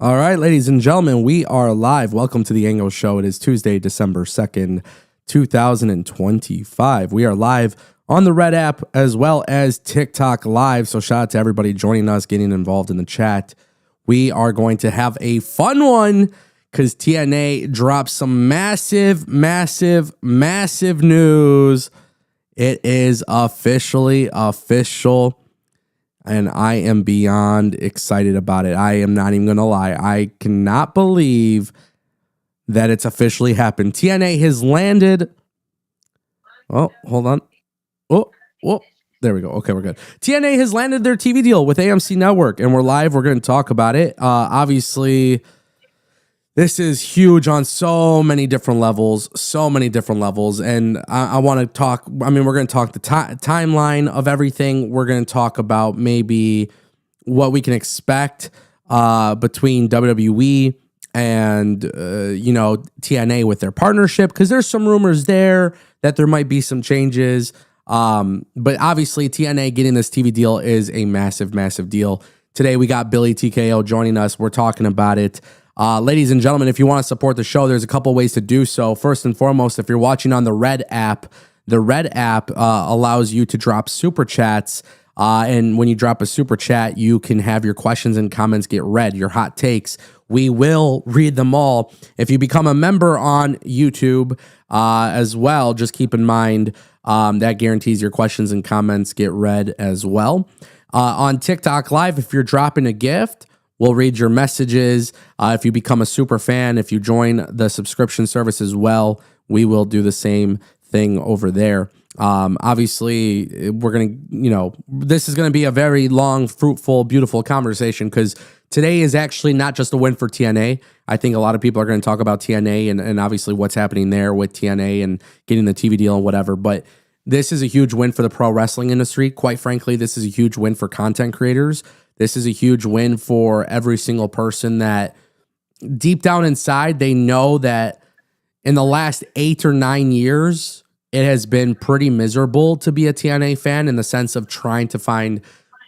All right, ladies and gentlemen, we are live. Welcome to the Ango Show. It is Tuesday, December 2nd, 2025. We are live on the Red app as well as TikTok Live. So shout out to everybody joining us, getting involved in the chat. We are going to have a fun one because TNA dropped some massive news. It is officially official. And I am beyond excited about it. I am not even going to lie. I cannot believe that it's officially happened. TNA has landed. Oh, hold on. Oh, there we go. Okay, we're good. TNA has landed their TV deal with AMC Network, and we're live. We're going to talk about it. Obviously, this is huge on so many different levels. And I want to talk. I mean, we're going to talk the timeline of everything. We're going to talk about maybe what we can expect between WWE and, TNA with their partnership, because there's some rumors there that there might be some changes. But obviously, TNA getting this TV deal is a massive deal. Today, we got Billy TKO joining us. We're talking about it. Ladies and gentlemen, if you want to support the show, there's a couple ways to do so. First and foremost, if you're watching on the Red app allows you to drop super chats. And when you drop a super chat, you can have your questions and comments get read, your hot takes. We will read them all. If you become a member on YouTube as well, just keep in mind that guarantees your questions and comments get read as well. On TikTok Live, if you're dropping a gift, we'll read your messages. If you become a super fan, if you join the subscription service as well, we will do the same thing over there. Obviously, we're going to, this is going to be a very long, fruitful, beautiful conversation because today is actually not just a win for TNA. I think a lot of people are going to talk about TNA and obviously what's happening there with TNA and getting the TV deal and whatever. But this is a huge win for the pro wrestling industry. Quite frankly, this is a huge win for content creators. This is a huge win for every single person that deep down inside, they know that in the last 8 or 9 years, it has been pretty miserable to be a TNA fan in the sense of trying to find,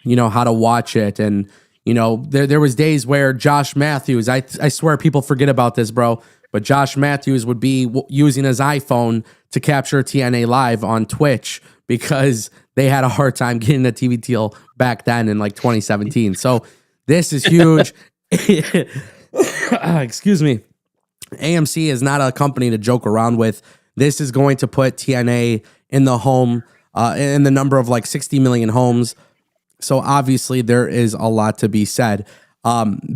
how to watch it. And, there was days where Josh Matthews, I swear people forget about this, bro, but Josh Matthews would be using his iPhone to capture TNA live on Twitch because they had a hard time getting a TV deal back then in like 2017. So this is huge. Excuse me. AMC is not a company to joke around with. This is going to put TNA in the home, in the number of like 60 million homes. So obviously there is a lot to be said.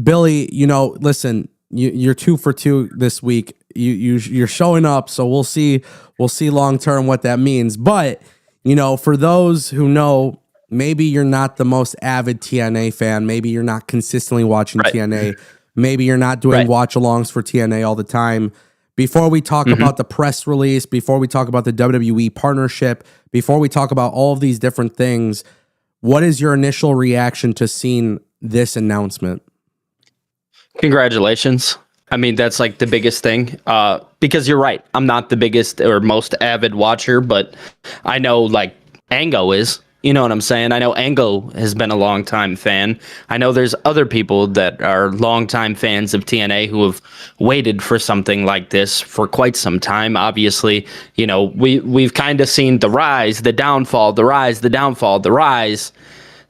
Billy, listen, you're 2 for 2 this week. You're showing up. So we'll see long term what that means. But for those who know, maybe you're not the most avid TNA fan. Maybe you're not consistently watching TNA. Maybe you're not doing watch-alongs for TNA all the time. Before we talk about the press release, before we talk about the WWE partnership, before we talk about all of these different things, what is your initial reaction to seeing this announcement? Congratulations. I mean, that's like the biggest thing, because you're right. I'm not the biggest or most avid watcher, but I know like Ango is, you know what I'm saying? I know Ango has been a longtime fan. I know there's other people that are longtime fans of TNA who have waited for something like this for quite some time. Obviously, we've kind of seen the rise, the downfall, the rise, the downfall, the rise,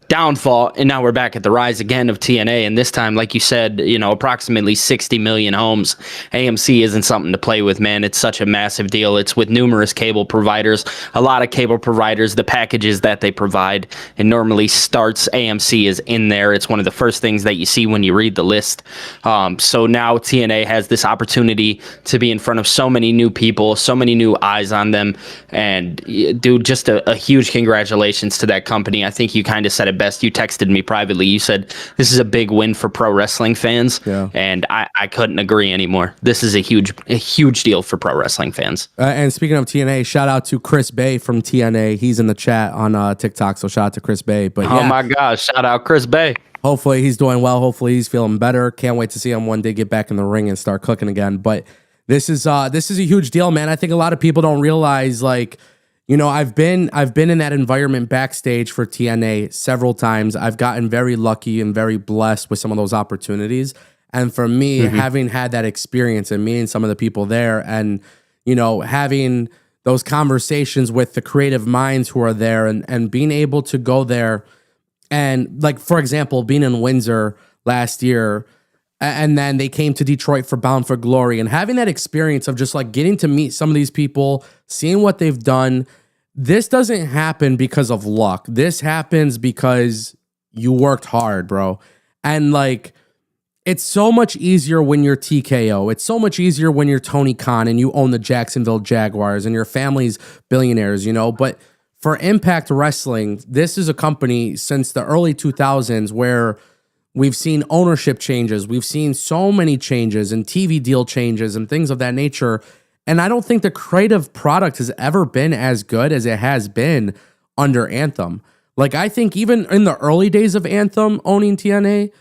downfall, and now we're back at the rise again of TNA, and this time, like you said, approximately 60 million homes. AMC isn't something to play with, man. It's such a massive deal. It's with numerous cable providers, a lot of cable providers, the packages that they provide, and normally starts AMC is in there. It's one of the first things that you see when you read the list. So now TNA has this opportunity to be in front of so many new people, so many new eyes on them, and dude, just a huge congratulations to that company. I think you kind of said it best. You texted me privately. You said this is a big win for pro wrestling fans, and I couldn't agree anymore. This is a huge deal for pro wrestling fans. And speaking of TNA, shout out to Chris Bay from TNA. He's in the chat on TikTok, so shout out to Chris Bay. But oh my gosh, shout out Chris Bay. Hopefully he's doing well. Hopefully he's feeling better. Can't wait to see him one day get back in the ring and start cooking again. But this is a huge deal, man. I think a lot of people don't realize, like, I've been in that environment backstage for TNA several times. I've gotten very lucky and very blessed with some of those opportunities. And for me, having had that experience and meeting some of the people there and, having those conversations with the creative minds who are there and being able to go there and, like, for example, being in Windsor last year, and then they came to Detroit for Bound for Glory, and having that experience of just like getting to meet some of these people, seeing what they've done. This doesn't happen because of luck. This happens because you worked hard, bro. And like, it's so much easier when you're TKO. It's so much easier when you're Tony Khan and you own the Jacksonville Jaguars and your family's billionaires, But for Impact Wrestling, this is a company since the early 2000s where we've seen ownership changes. We've seen so many changes and TV deal changes and things of that nature. And I don't think the creative product has ever been as good as it has been under Anthem. Like, I think even in the early days of Anthem owning TNA,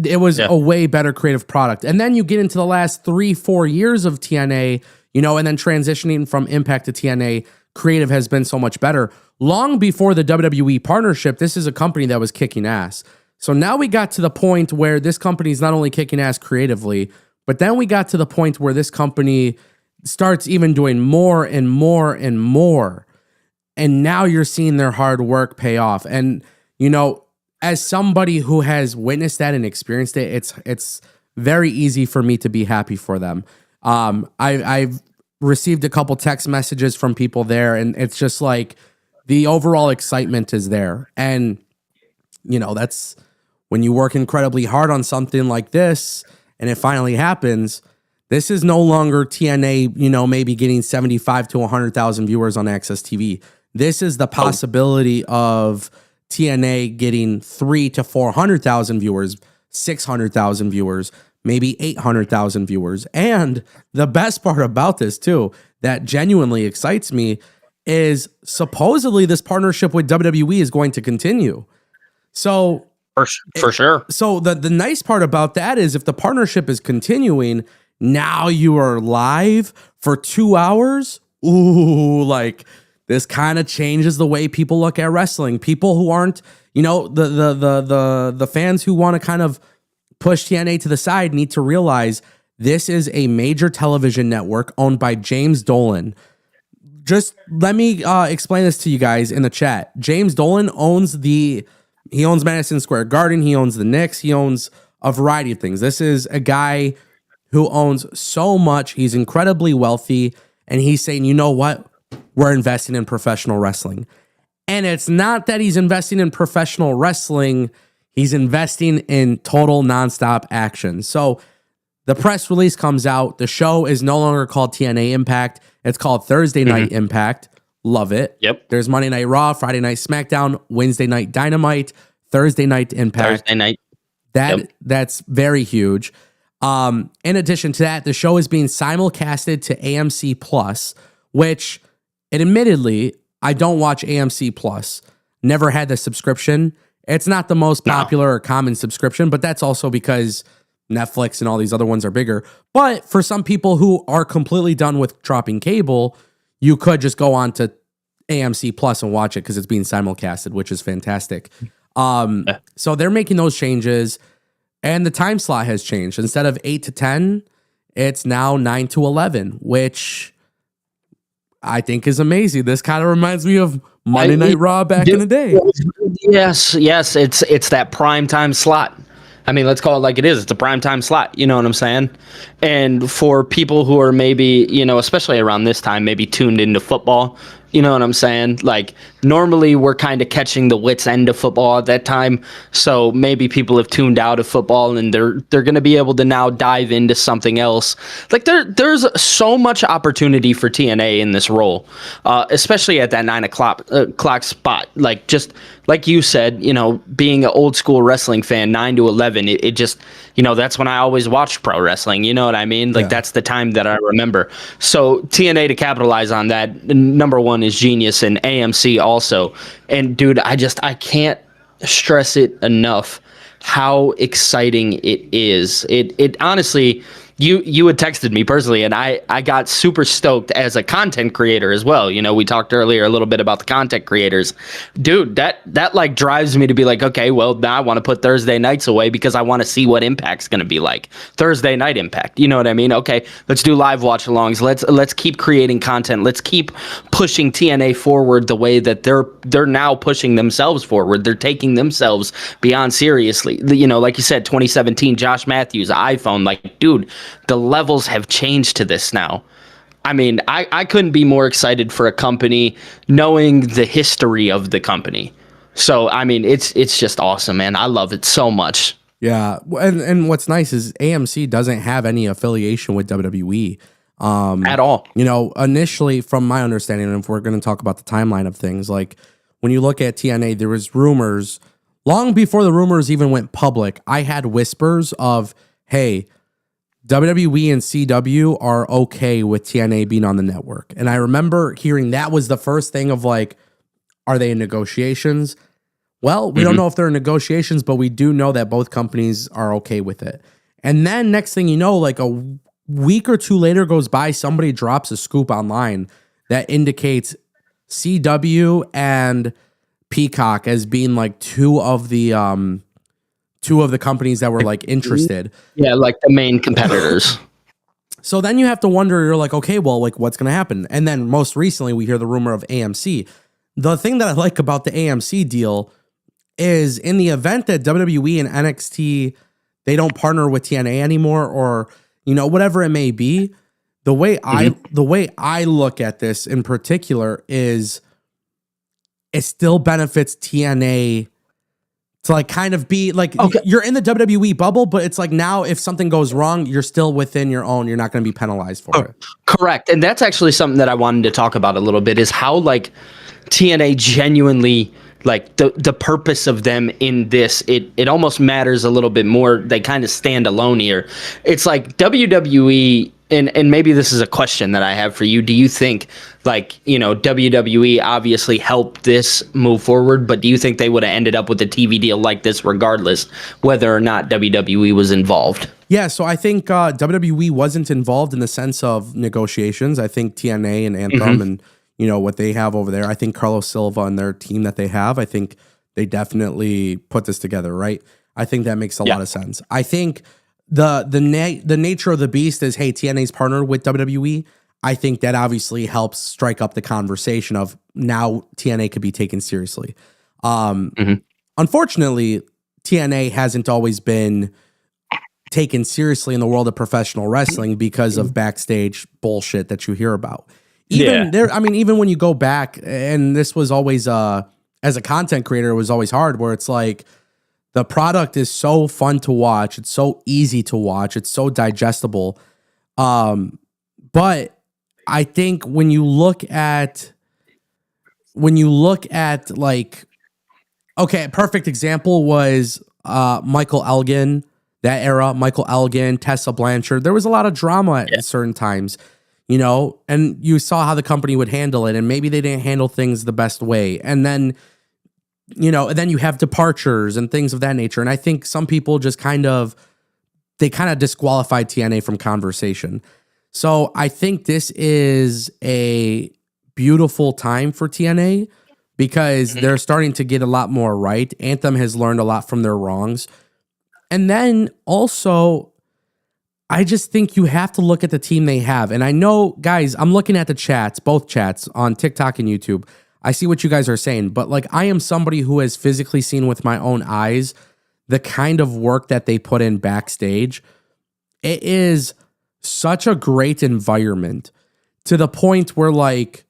it was a way better creative product. And then you get into the last 3-4 years of TNA, and then transitioning from Impact to TNA, creative has been so much better. Long before the WWE partnership, this is a company that was kicking ass. So now we got to the point where this company is not only kicking ass creatively, but then we got to the point where this company starts even doing more and more and more. And now you're seeing their hard work pay off. And, as somebody who has witnessed that and experienced it, it's very easy for me to be happy for them. I've received a couple text messages from people there, and it's just like the overall excitement is there. And, that's when you work incredibly hard on something like this and it finally happens. This is no longer TNA, maybe getting 75 to 100,000 viewers on Access TV. This is the possibility of TNA getting 300,000 to 400,000 viewers, 600,000 viewers, maybe 800,000 viewers. And the best part about this too, that genuinely excites me, is supposedly this partnership with WWE is going to continue. So for sure. So the nice part about that is if the partnership is continuing, now you are live for 2 hours. Ooh, like, this kind of changes the way people look at wrestling. People who aren't, the fans who want to kind of push TNA to the side need to realize this is a major television network owned by James Dolan. Just let me explain this to you guys in the chat. James Dolan owns Madison Square Garden. He owns the Knicks. He owns a variety of things. This is a guy who owns so much. He's incredibly wealthy. And he's saying, you know what? We're investing in professional wrestling. And it's not that he's investing in professional wrestling. He's investing in total nonstop action. So the press release comes out. The show is no longer called TNA Impact. It's called Thursday Night Impact. Love it. Yep. There's Monday Night Raw, Friday Night SmackDown, Wednesday Night Dynamite, Thursday Night Impact. Thursday night. That's very huge. In addition to that, the show is being simulcasted to AMC Plus, which, admittedly, I don't watch AMC Plus. Never had the subscription. It's not the most popular or common subscription, but that's also because Netflix and all these other ones are bigger. But for some people who are completely done with dropping cable, you could just go on to AMC Plus and watch it because it's being simulcasted, which is fantastic. So they're making those changes, and the time slot has changed. Instead of 8 to 10, it's now 9 to 11, which I think is amazing. This kind of reminds me of Monday Night Raw back in the day. Yes, it's that prime time slot. I mean, let's call it like it is. It's a prime time slot. You know what I'm saying? And for people who are maybe, especially around this time, maybe tuned into football, you know what I'm saying? Like, normally we're kind of catching the wits end of football at that time. So maybe people have tuned out of football and they're going to be able to now dive into something else. Like, there's so much opportunity for TNA in this role, especially at that 9 o'clock spot. Like, just like you said, being an old school wrestling fan, 9 to 11, it just, that's when I always watched pro wrestling. You know what I mean? Like, that's the time that I remember. So TNA, to capitalize on that, number one, is genius, and AMC also. And dude, I can't stress it enough how exciting it is. It honestly, you had texted me personally, and I got super stoked as a content creator as well. You know, we talked earlier a little bit about the content creators. Dude, that like drives me to be like, okay, well, now I want to put Thursday nights away because I want to see what Impact's going to be like. Thursday night Impact. You know what I mean? Okay, let's do live watch alongs. Let's keep creating content. Let's keep pushing TNA forward the way that they're now pushing themselves forward. They're taking themselves beyond seriously. You know, like you said, 2017, Josh Matthews, iPhone, like, dude, the levels have changed to this now. I mean, I couldn't be more excited for a company knowing the history of the company. So, I mean, it's just awesome, man. I love it so much. Yeah. And what's nice is AMC doesn't have any affiliation with WWE. At all. You know, initially, from my understanding, and if we're going to talk about the timeline of things, like when you look at TNA, there was rumors long before the rumors even went public. I had whispers of, hey, WWE and CW are okay with TNA being on the network. And I remember hearing that was the first thing of like, are they in negotiations? Well, we don't know if they're in negotiations, but we do know that both companies are okay with it. And then next thing you know, like a week or two later goes by, somebody drops a scoop online that indicates CW and Peacock as being like two of the companies that were like interested. Yeah, like the main competitors. So then you have to wonder, you're like, okay, well, like what's going to happen? And then most recently we hear the rumor of AMC. The thing that I like about the AMC deal is in the event that WWE and NXT, they don't partner with TNA anymore, or, you know, whatever it may be, the way I look at this in particular is it still benefits TNA to like kind of be like, you're in the WWE bubble, but it's like now if something goes wrong, you're still within your own. You're not going to be penalized for it. Correct. And that's actually something that I wanted to talk about a little bit, is how like TNA genuinely, like the purpose of them in this, it almost matters a little bit more. They kind of stand alone here. It's like WWE, and maybe this is a question that I have for you. Do you think, like, you know, WWE obviously helped this move forward, but do you think they would have ended up with a TV deal like this regardless, whether or not WWE was involved? Yeah, so I think WWE wasn't involved in the sense of negotiations. I think TNA and Anthem and, you know, what they have over there, I think Carlos Silva and their team that they have, I think they definitely put this together, right? I think that makes a lot of sense. I think the nature of the beast is, hey, TNA's partnered with WWE. I think that obviously helps strike up the conversation of now TNA could be taken seriously. Unfortunately, TNA hasn't always been taken seriously in the world of professional wrestling because of backstage bullshit that you hear about. Even when you go back, and this was always as a content creator, it was always hard, where it's like the product is so fun to watch, it's so easy to watch, it's so digestible. But I think when you look at like, okay, a perfect example was Michael Elgin, that era, Michael Elgin, Tessa Blanchard. There was a lot of drama at certain times, you know, and you saw how the company would handle it, and maybe they didn't handle things the best way. And then, you know, and then you have departures and things of that nature. And I think some people just kind of disqualified TNA from conversation. So I think this is a beautiful time for TNA because they're starting to get a lot more right. Anthem has learned a lot from their wrongs. And then also, I just think you have to look at the team they have. And I know, guys, I'm looking at the chats, both chats on TikTok and YouTube. I see what you guys are saying, but like I am somebody who has physically seen with my own eyes the kind of work that they put in backstage. It is such a great environment to the point where like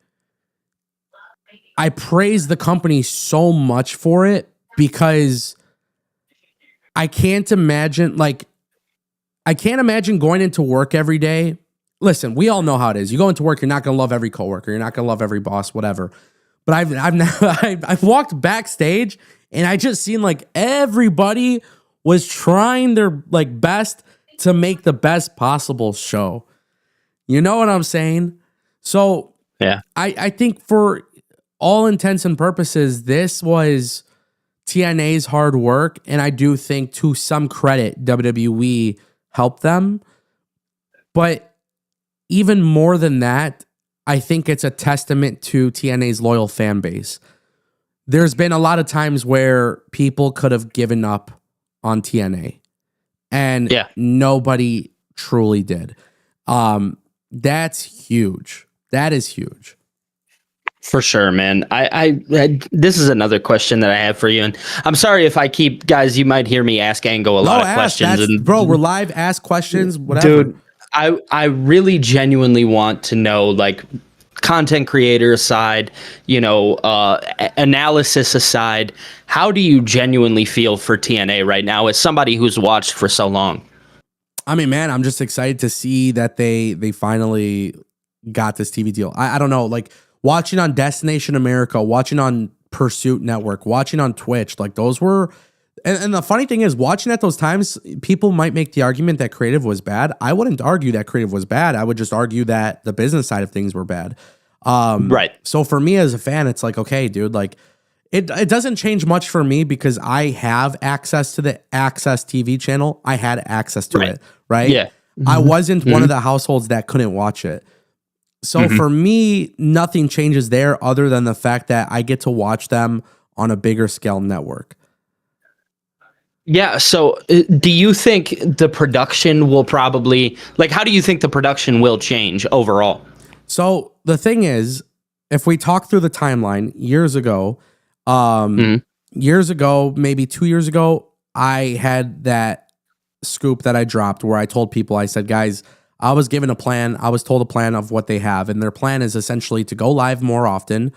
I praise the company so much for it because I can't imagine going into work every day. Listen, we all know how it is. You go into work, you're not going to love every coworker. You're not going to love every boss, whatever. But I've walked backstage and I just seen like everybody was trying their like best to make the best possible show. You know what I'm saying? So yeah, I think for all intents and purposes, this was TNA's hard work. And I do think to some credit, WWE helped them. But even more than that, I think it's a testament to TNA's loyal fan base. There's been a lot of times where people could have given up on TNA, and nobody truly did. That's huge. That is huge. For sure, man. I this is another question that I have for you, and I'm sorry if I keep, guys. You might hear me ask Ango a lot of questions, and bro, we're live. Ask questions, whatever. Dude, I really genuinely want to know, like, content creator aside, analysis aside, how do you genuinely feel for TNA right now as somebody who's watched for so long? I mean, man, I'm just excited to see that they finally got this TV deal. I don't know, like, watching on Destination America, watching on Pursuit Network, watching on Twitch, like, those were, and the funny thing is, watching at those times, people might make the argument that creative was bad. I wouldn't argue that creative was bad. I would just argue that the business side of things were bad. Right. So for me as a fan, it's like, okay, dude, like, it doesn't change much for me because I have access to the Access TV channel. I had access to it, right? Yeah. I wasn't one of the households that couldn't watch it. So for me, nothing changes there other than the fact that I get to watch them on a bigger scale network. Yeah. So do you think the production will probably, like, how do you think the production will change overall? So the thing is, if we talk through the timeline years ago, maybe 2 years ago, I had that scoop that I dropped where I told people, I said, guys, I was given a plan. I was told a plan of what they have. And their plan is essentially to go live more often,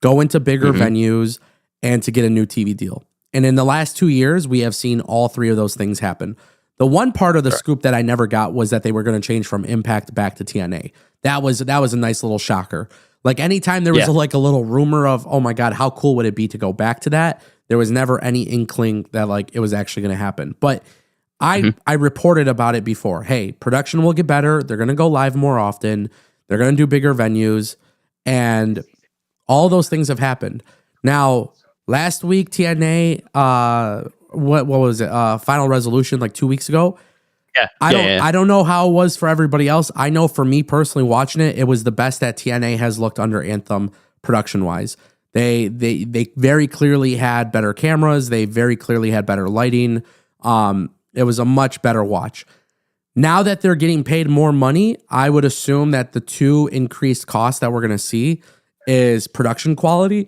go into bigger venues, and to get a new TV deal. And in the last 2 years, we have seen all three of those things happen. The one part of the scoop that I never got was that they were going to change from Impact back to TNA. That was a nice little shocker. Like, anytime there was a little rumor of, oh my God, how cool would it be to go back to that? There was never any inkling that, like, it was actually going to happen. But I reported about it before. Hey, production will get better. They're going to go live more often. They're going to do bigger venues. And all those things have happened. Now, last week, TNA, what was it? Final Resolution, like 2 weeks ago. I don't know how it was for everybody else. I know for me personally, watching it, it was the best that TNA has looked under Anthem production wise. They very clearly had better cameras. They very clearly had better lighting. It was a much better watch. Now that they're getting paid more money, I would assume that the two increased costs that we're going to see is production quality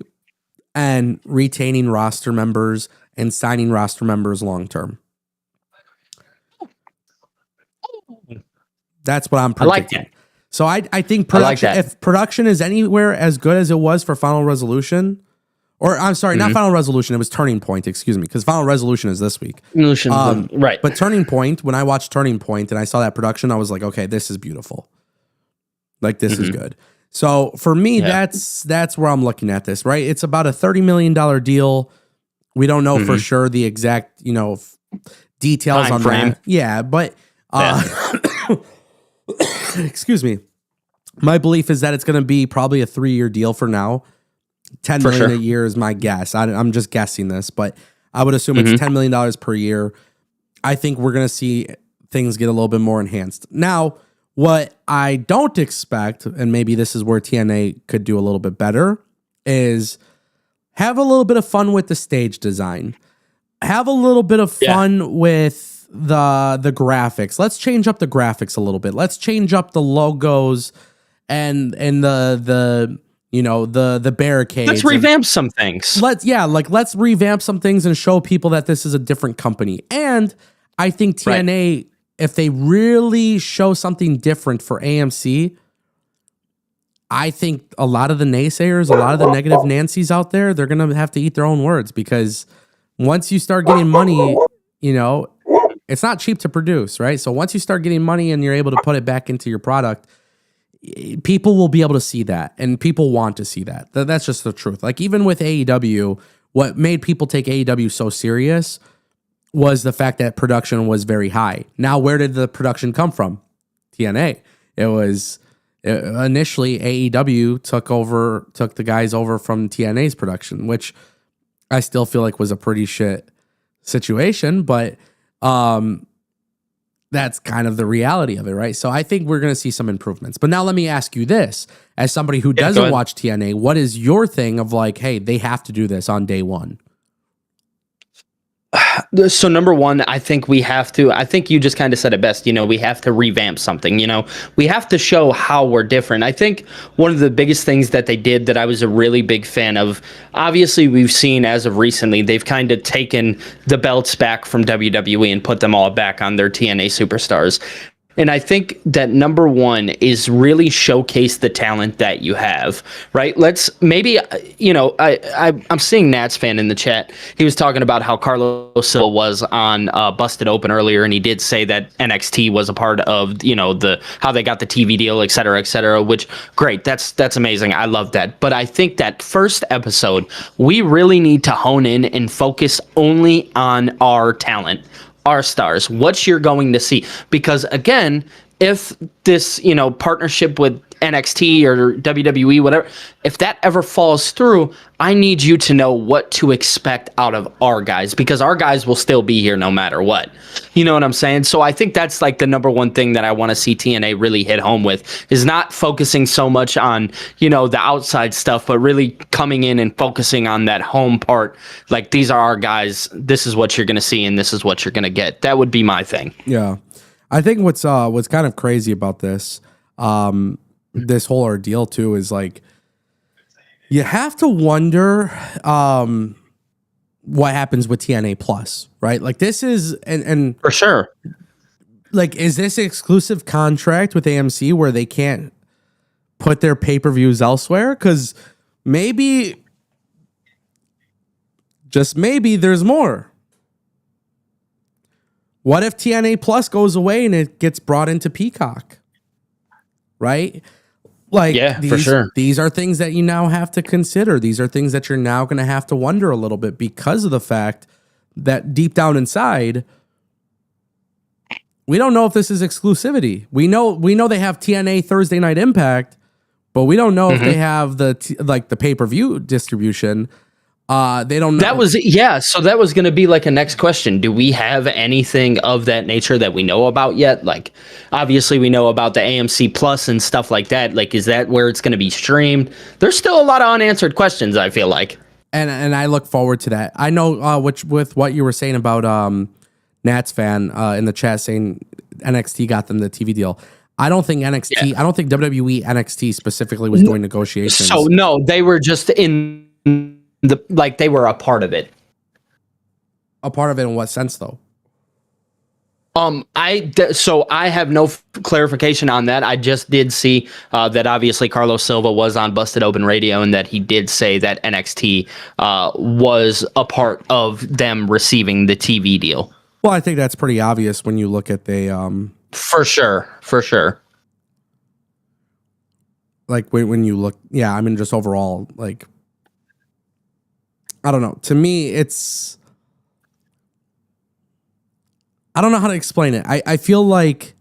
and retaining roster members and signing roster members long term. That's what I'm predicting. I like that. So I think production, if production is anywhere as good as it was for Final Resolution, or I'm sorry, not Final Resolution, it was Turning Point, excuse me, because Final Resolution is this week. Right. But Turning Point, when I watched Turning Point and I saw that production, I was like, okay, this is beautiful. Like, this is good. So for me, that's where I'm looking at this, right? It's about a $30 million deal. We don't know for sure the exact, details time on frame. that. Yeah, but excuse me. My belief is that it's going to be probably a 3-year deal for now. 10 million a year is my guess. I'm just guessing this, but I would assume it's $10 million per year. I think we're going to see things get a little bit more enhanced. Now, what I don't expect, and maybe this is where TNA could do a little bit better, is have a little bit of fun with the stage design. Have a little bit of fun with the graphics. Let's change up the graphics a little bit. Let's change up the logos and the barricades. Let's revamp some things. Let's revamp some things and show people that this is a different company. And I think TNA, if they really show something different for AMC, I think a lot of the naysayers, a lot of the negative Nancys out there, they're going to have to eat their own words, because once you start getting money, it's not cheap to produce, right? So once you start getting money and you're able to put it back into your product, people will be able to see that, and people want to see that. That's just the truth. Like, even with AEW, what made people take AEW so serious was the fact that production was very high. Now, where did the production come from? TNA. It was initially AEW took the guys over from TNA's production, which I still feel like was a pretty shit situation, but that's kind of the reality of it, right? So I think we're going to see some improvements. But now let me ask you this. As somebody who doesn't watch TNA, what is your thing of like, hey, they have to do this on day one? So number one, I think I think you just kind of said it best, we have to revamp something, we have to show how we're different. I think one of the biggest things that they did that I was a really big fan of, obviously we've seen as of recently, they've kind of taken the belts back from WWE and put them all back on their TNA superstars. And I think that number one is really showcase the talent that you have, right? Let's maybe, I'm seeing Nats fan in the chat. He was talking about how Carlos Silva was on Busted Open earlier, and he did say that NXT was a part of, how they got the TV deal, et cetera, which great. That's amazing. I love that. But I think that first episode, we really need to hone in and focus only on our talent. Our stars, what you're going to see, because again, if this partnership with NXT or WWE, whatever, if that ever falls through, I need you to know what to expect out of our guys, because our guys will still be here no matter what. You know what I'm saying? So I think that's like the number one thing that I want to see TNA really hit home with, is not focusing so much on, the outside stuff, but really coming in and focusing on that home part. Like, these are our guys. This is what you're going to see, and this is what you're going to get. That would be my thing. Yeah. I think what's kind of crazy about this, this whole ordeal too, is like, you have to wonder what happens with TNA Plus, right? Like, this is and for sure, like, is this exclusive contract with AMC where they can't put their pay-per-views elsewhere? Because maybe, just maybe, there's more. What if TNA Plus goes away and it gets brought into Peacock? Right? Like, yeah, for sure. These are things that you now have to consider. These are things that you're now going to have to wonder a little bit, because of the fact that deep down inside, we don't know if this is exclusivity. We know they have TNA Thursday Night Impact, but we don't know if they have the pay-per-view distribution. They don't know. So that was going to be like a next question. Do we have anything of that nature that we know about yet? Like, obviously we know about the AMC Plus and stuff like that. Like, is that where it's going to be streamed? There's still a lot of unanswered questions, I feel like. And I look forward to that. I know with what you were saying about Nats fan in the chat saying NXT got them the TV deal. I don't think NXT, I don't think WWE NXT specifically was doing negotiations. So no, they were just in they were a part of it. A part of it in what sense, though? So I have no clarification on that. I just did see that obviously Carlos Silva was on Busted Open Radio, and that he did say that NXT was a part of them receiving the TV deal. Well, I think that's pretty obvious when you look at the For sure. Like when you look, yeah, I mean, just overall, like, I don't know. To me, I don't know how to explain it. I feel like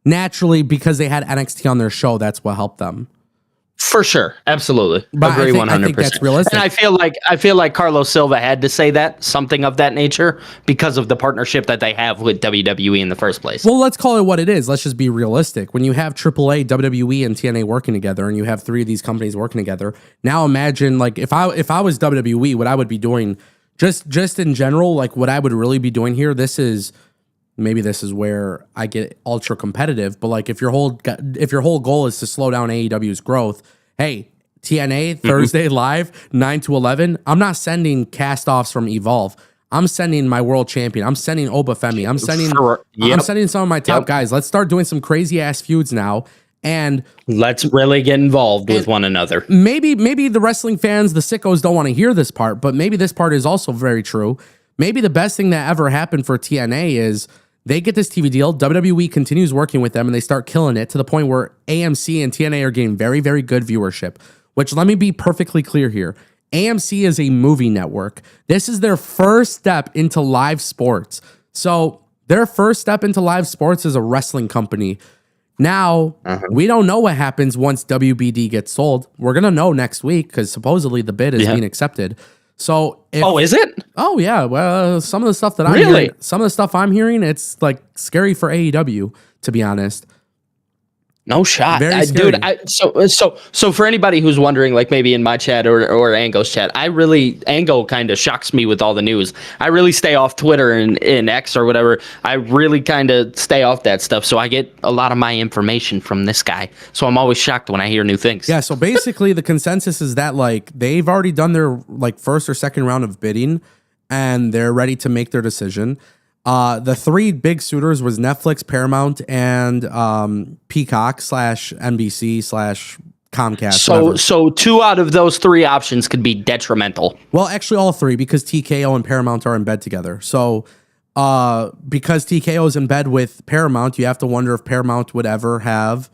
naturally, because they had NXT on their show, that's what helped them. For sure. Absolutely. But agree 100%. I think that's realistic. And I feel like Carlos Silva had to say that, something of that nature, because of the partnership that they have with WWE in the first place. Well, let's call it what it is. Let's just be realistic. When you have AAA, WWE, and TNA working together, and you have three of these companies working together, now imagine, like, if I was WWE, what I would be doing, just in general, like, what I would really be doing here, maybe this is where I get ultra competitive, but like, if your whole goal is to slow down AEW's growth, hey, TNA Thursday live 9 to 11, I'm not sending cast-offs from Evolve. I'm sending my world champion. I'm sending Obafemi. I'm sending some of my top guys. Let's start doing some crazy ass feuds now, and let's really get involved with one another. Maybe the wrestling fans, the sickos, don't want to hear this part, but maybe this part is also very true. Maybe the best thing that ever happened for TNA is they get this TV deal, WWE continues working with them, and they start killing it to the point where AMC and TNA are getting very, very good viewership, which, let me be perfectly clear here. AMC is a movie network. This is their first step into live sports. So their first step into live sports is a wrestling company. Now, we don't know what happens once WBD gets sold. We're going to know next week because supposedly the bid is being accepted. So if, Oh, is it? Oh yeah, well, some of the stuff that I'm hearing, it's like scary for AEW, to be honest. No shot, Very scary. dude. So for anybody who's wondering, like maybe in my chat or Ango's chat, Ango kind of shocks me with all the news. I really stay off Twitter and X or whatever. I really kind of stay off that stuff. So I get a lot of my information from this guy. So I'm always shocked when I hear new things. Yeah. So basically, the consensus is that like they've already done their like first or second round of bidding, and they're ready to make their decision. The three big suitors was Netflix, Paramount, and Peacock / NBC / Comcast. So 2 out of those 3 options could be detrimental. Well, actually, all 3 because TKO and Paramount are in bed together. So because TKO is in bed with Paramount, you have to wonder if Paramount would ever have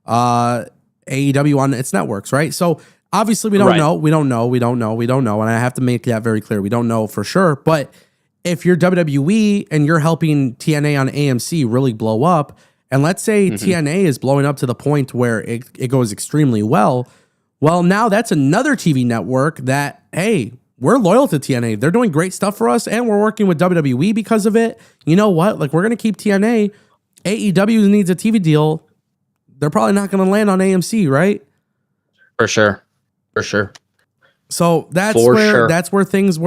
AEW on its networks, right? So obviously, we don't know. We don't know. And I have to make that very clear. We don't know for sure, but if you're WWE and you're helping TNA on AMC really blow up, and let's say TNA is blowing up to the point where it goes extremely well, now that's another TV network that, hey, we're loyal to TNA. They're doing great stuff for us, and we're working with WWE because of it. You know what? Like, we're going to keep TNA. AEW needs a TV deal. They're probably not going to land on AMC, right? For sure. So that's where things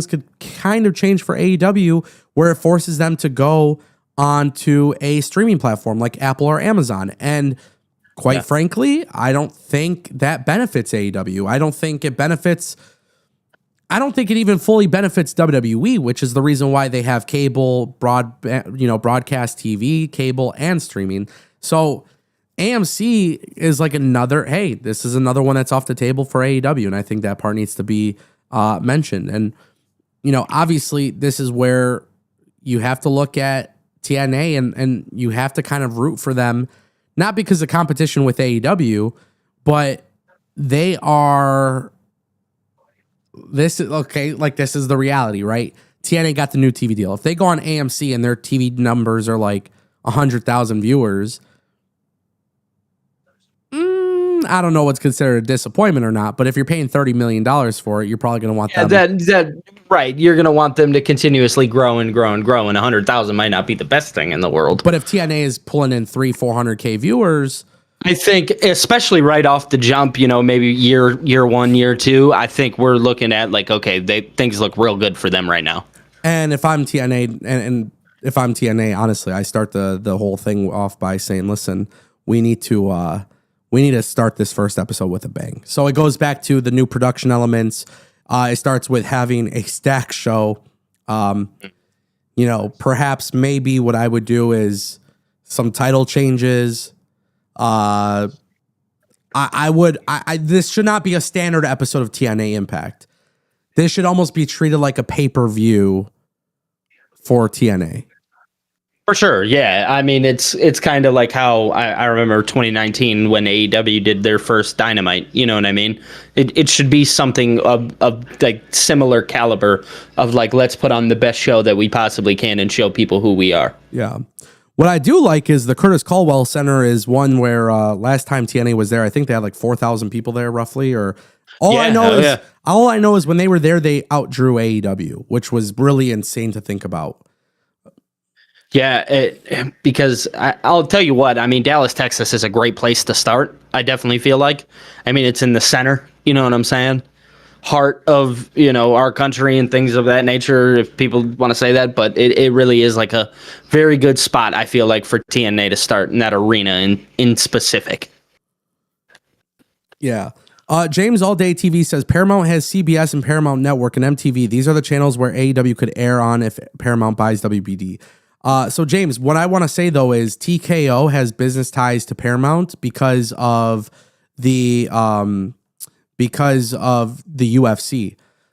could kind of change for AEW, where it forces them to go onto a streaming platform like Apple or Amazon. And quite frankly, I don't think that benefits AEW. I don't think it even fully benefits WWE, which is the reason why they have cable, broadcast TV, cable, and streaming. So AMC is like this is another one that's off the table for AEW, and I think that part needs to be mentioned. And, obviously this is where you have to look at TNA and you have to kind of root for them, not because of competition with AEW, but this is the reality, right? TNA got the new TV deal. If they go on AMC and their TV numbers are like 100,000 viewers, I don't know what's considered a disappointment or not, but if you're paying $30 million for it, you're probably going to want them. Right. You're going to want them to continuously grow and grow and grow, and 100,000 might not be the best thing in the world. But if TNA is pulling in 400K viewers, I think, especially right off the jump, maybe year 1, year 2, I think we're looking at like, okay, things look real good for them right now. And if I'm TNA, and if I'm TNA, honestly, I start the whole thing off by saying, listen, we need to start this first episode with a bang. So it goes back to the new production elements. It starts with having a stack show. Perhaps maybe what I would do is some title changes. This should not be a standard episode of TNA Impact. This should almost be treated like a pay-per-view for TNA. For sure, yeah. I mean, it's kind of like how I remember 2019 when AEW did their first Dynamite. You know what I mean? It should be something of like similar caliber of like, let's put on the best show that we possibly can and show people who we are. Yeah. What I do like is the Curtis Caldwell Center is one where last time TNA was there, I think they had like 4,000 people there roughly. Or all I know is when they were there, they outdrew AEW, which was really insane to think about. Yeah, because I'll tell you what, I mean, Dallas, Texas is a great place to start. I definitely feel like. I mean, it's in the center, you know what I'm saying? Heart of, our country and things of that nature, if people want to say that. But it really is like a very good spot, I feel like, for TNA to start in that arena in specific. Yeah. James All Day TV says Paramount has CBS and Paramount Network and MTV. These are the channels where AEW could air on if Paramount buys WBD. So James, what I want to say though is TKO has business ties to Paramount because of the UFC.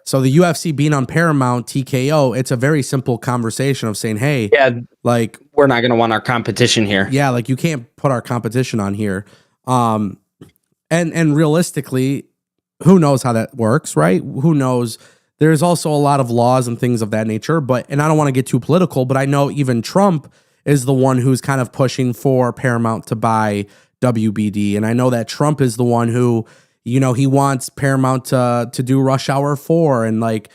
So the UFC being on Paramount, TKO, it's a very simple conversation of saying, hey, like we're not going to want our competition here. Yeah, like you can't put our competition on here. And realistically, who knows how that works, right? Who knows? There's also a lot of laws and things of that nature, and I don't want to get too political, but I know even Trump is the one who's kind of pushing for Paramount to buy WBD. And I know that Trump is the one who, he wants Paramount to do Rush Hour 4 and like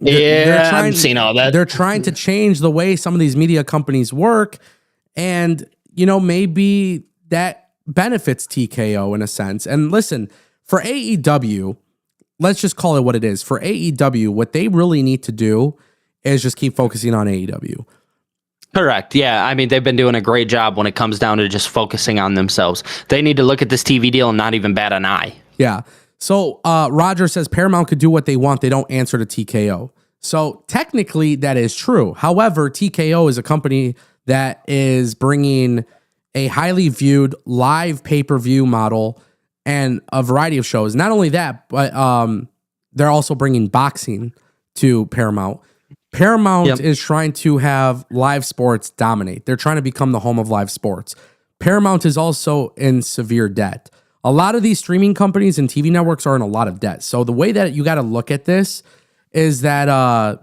I've seen all that. They're trying to change the way some of these media companies work, and maybe that benefits TKO in a sense. And listen, for AEW, let's just call it what it is. For AEW, what they really need to do is just keep focusing on AEW. Correct. Yeah. I mean, they've been doing a great job when it comes down to just focusing on themselves. They need to look at this TV deal and not even bat an eye. Yeah. So Roger says Paramount could do what they want. They don't answer to TKO. So technically that is true. However, TKO is a company that is bringing a highly viewed live pay-per-view model and a variety of shows. Not only that, but they're also bringing boxing to Paramount. Paramount is trying to have live sports dominate. They're trying to become the home of live sports. Paramount is also in severe debt. A lot of these streaming companies and TV networks are in a lot of debt. So the way that you got to look at this is that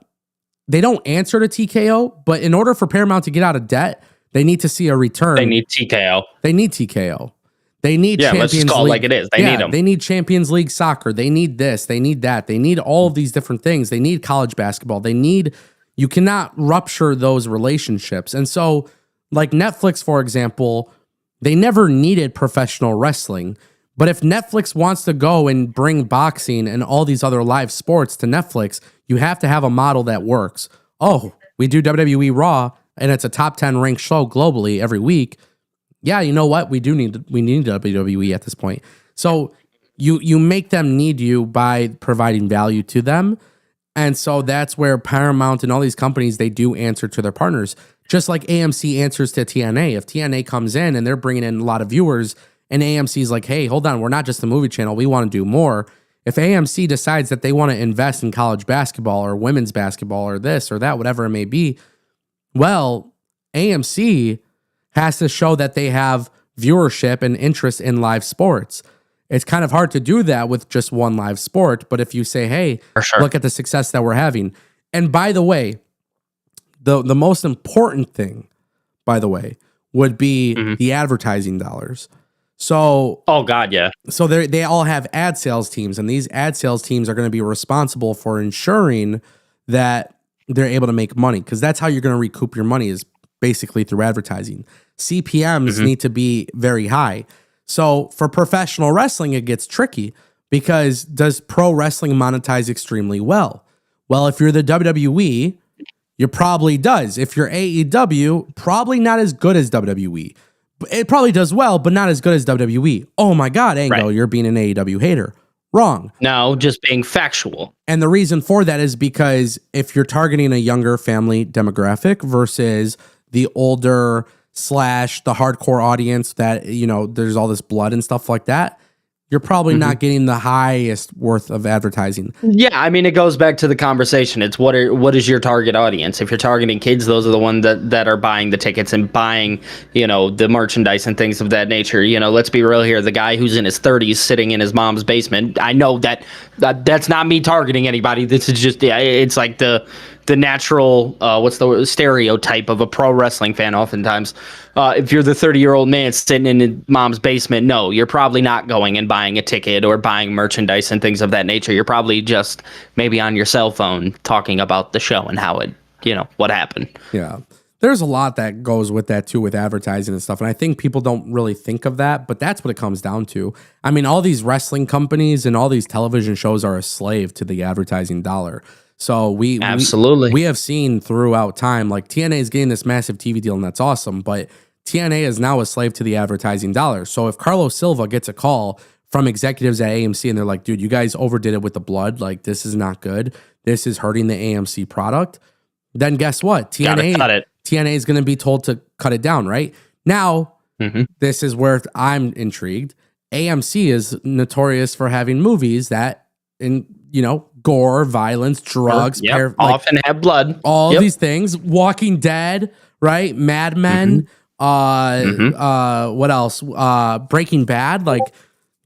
they don't answer to TKO, but in order for Paramount to get out of debt, they need to see a return. They need TKO. They need TKO. They need Champions let's just call League. It like it is. They need them. They need Champions League soccer. They need this. They need that. They need all of these different things. They need college basketball. You cannot rupture those relationships. And so, like Netflix, for example, they never needed professional wrestling. But if Netflix wants to go and bring boxing and all these other live sports to Netflix, you have to have a model that works. Oh, we do WWE Raw, and it's a top 10 ranked show globally every week. Yeah, you know what? We need WWE at this point. So you make them need you by providing value to them. And so that's where Paramount and all these companies, they do answer to their partners. Just like AMC answers to TNA. If TNA comes in and they're bringing in a lot of viewers and AMC's like, hey, hold on, we're not just a movie channel. We want to do more. If AMC decides that they want to invest in college basketball or women's basketball or this or that, whatever it may be, well, AMC has to show that they have viewership and interest in live sports. It's kind of hard to do that with just one live sport. But if you say, hey, look at the success that we're having. And by the way, the most important thing, by the way, would be the advertising dollars. So, oh God, yeah. So they all have ad sales teams, and these ad sales teams are going to be responsible for ensuring that they're able to make money, because that's how you're going to recoup your money, is basically through advertising. CPMs need to be very high. So for professional wrestling, it gets tricky, because does pro wrestling monetize extremely well? Well, if you're the WWE, you probably does. If you're AEW, probably not as good as WWE. It probably does well, but not as good as WWE. Oh my God, Ango, you're being an AEW hater. Wrong. No, just being factual. And the reason for that is because if you're targeting a younger family demographic versus the older / the hardcore audience that, there's all this blood and stuff like that, you're probably not getting the highest worth of advertising. Yeah, I mean, it goes back to the conversation. It's what is your target audience? If you're targeting kids, those are the ones that are buying the tickets and buying, the merchandise and things of that nature. Let's be real here. The guy who's in his 30s sitting in his mom's basement, I know that's not me targeting anybody. This is just, it's like the natural, what's the word, stereotype of a pro wrestling fan oftentimes. If you're the 30-year-old man sitting in his mom's basement, no, you're probably not going and buying a ticket or buying merchandise and things of that nature. You're probably just maybe on your cell phone talking about the show and how it, what happened. Yeah. There's a lot that goes with that too, with advertising and stuff. And I think people don't really think of that, but that's what it comes down to. I mean, all these wrestling companies and all these television shows are a slave to the advertising dollar. So we have seen throughout time, like TNA is getting this massive TV deal, and that's awesome. But TNA is now a slave to the advertising dollar. So if Carlos Silva gets a call from executives at AMC and they're like, dude, you guys overdid it with the blood. Like, this is not good. This is hurting the AMC product. Then guess what? TNA is going to be told to cut it down, right? Now, this is where I'm intrigued. AMC is notorious for having movies that, gore, violence, drugs, often have blood. All these things. Walking Dead, right? Mad Men. What else? Breaking Bad. Like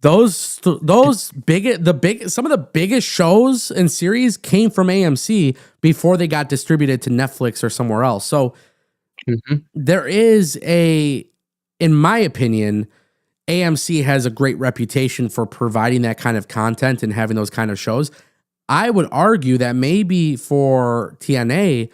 some of the biggest shows and series came from AMC before they got distributed to Netflix or somewhere else. So there is in my opinion, AMC has a great reputation for providing that kind of content and having those kind of shows. I would argue that maybe for TNA,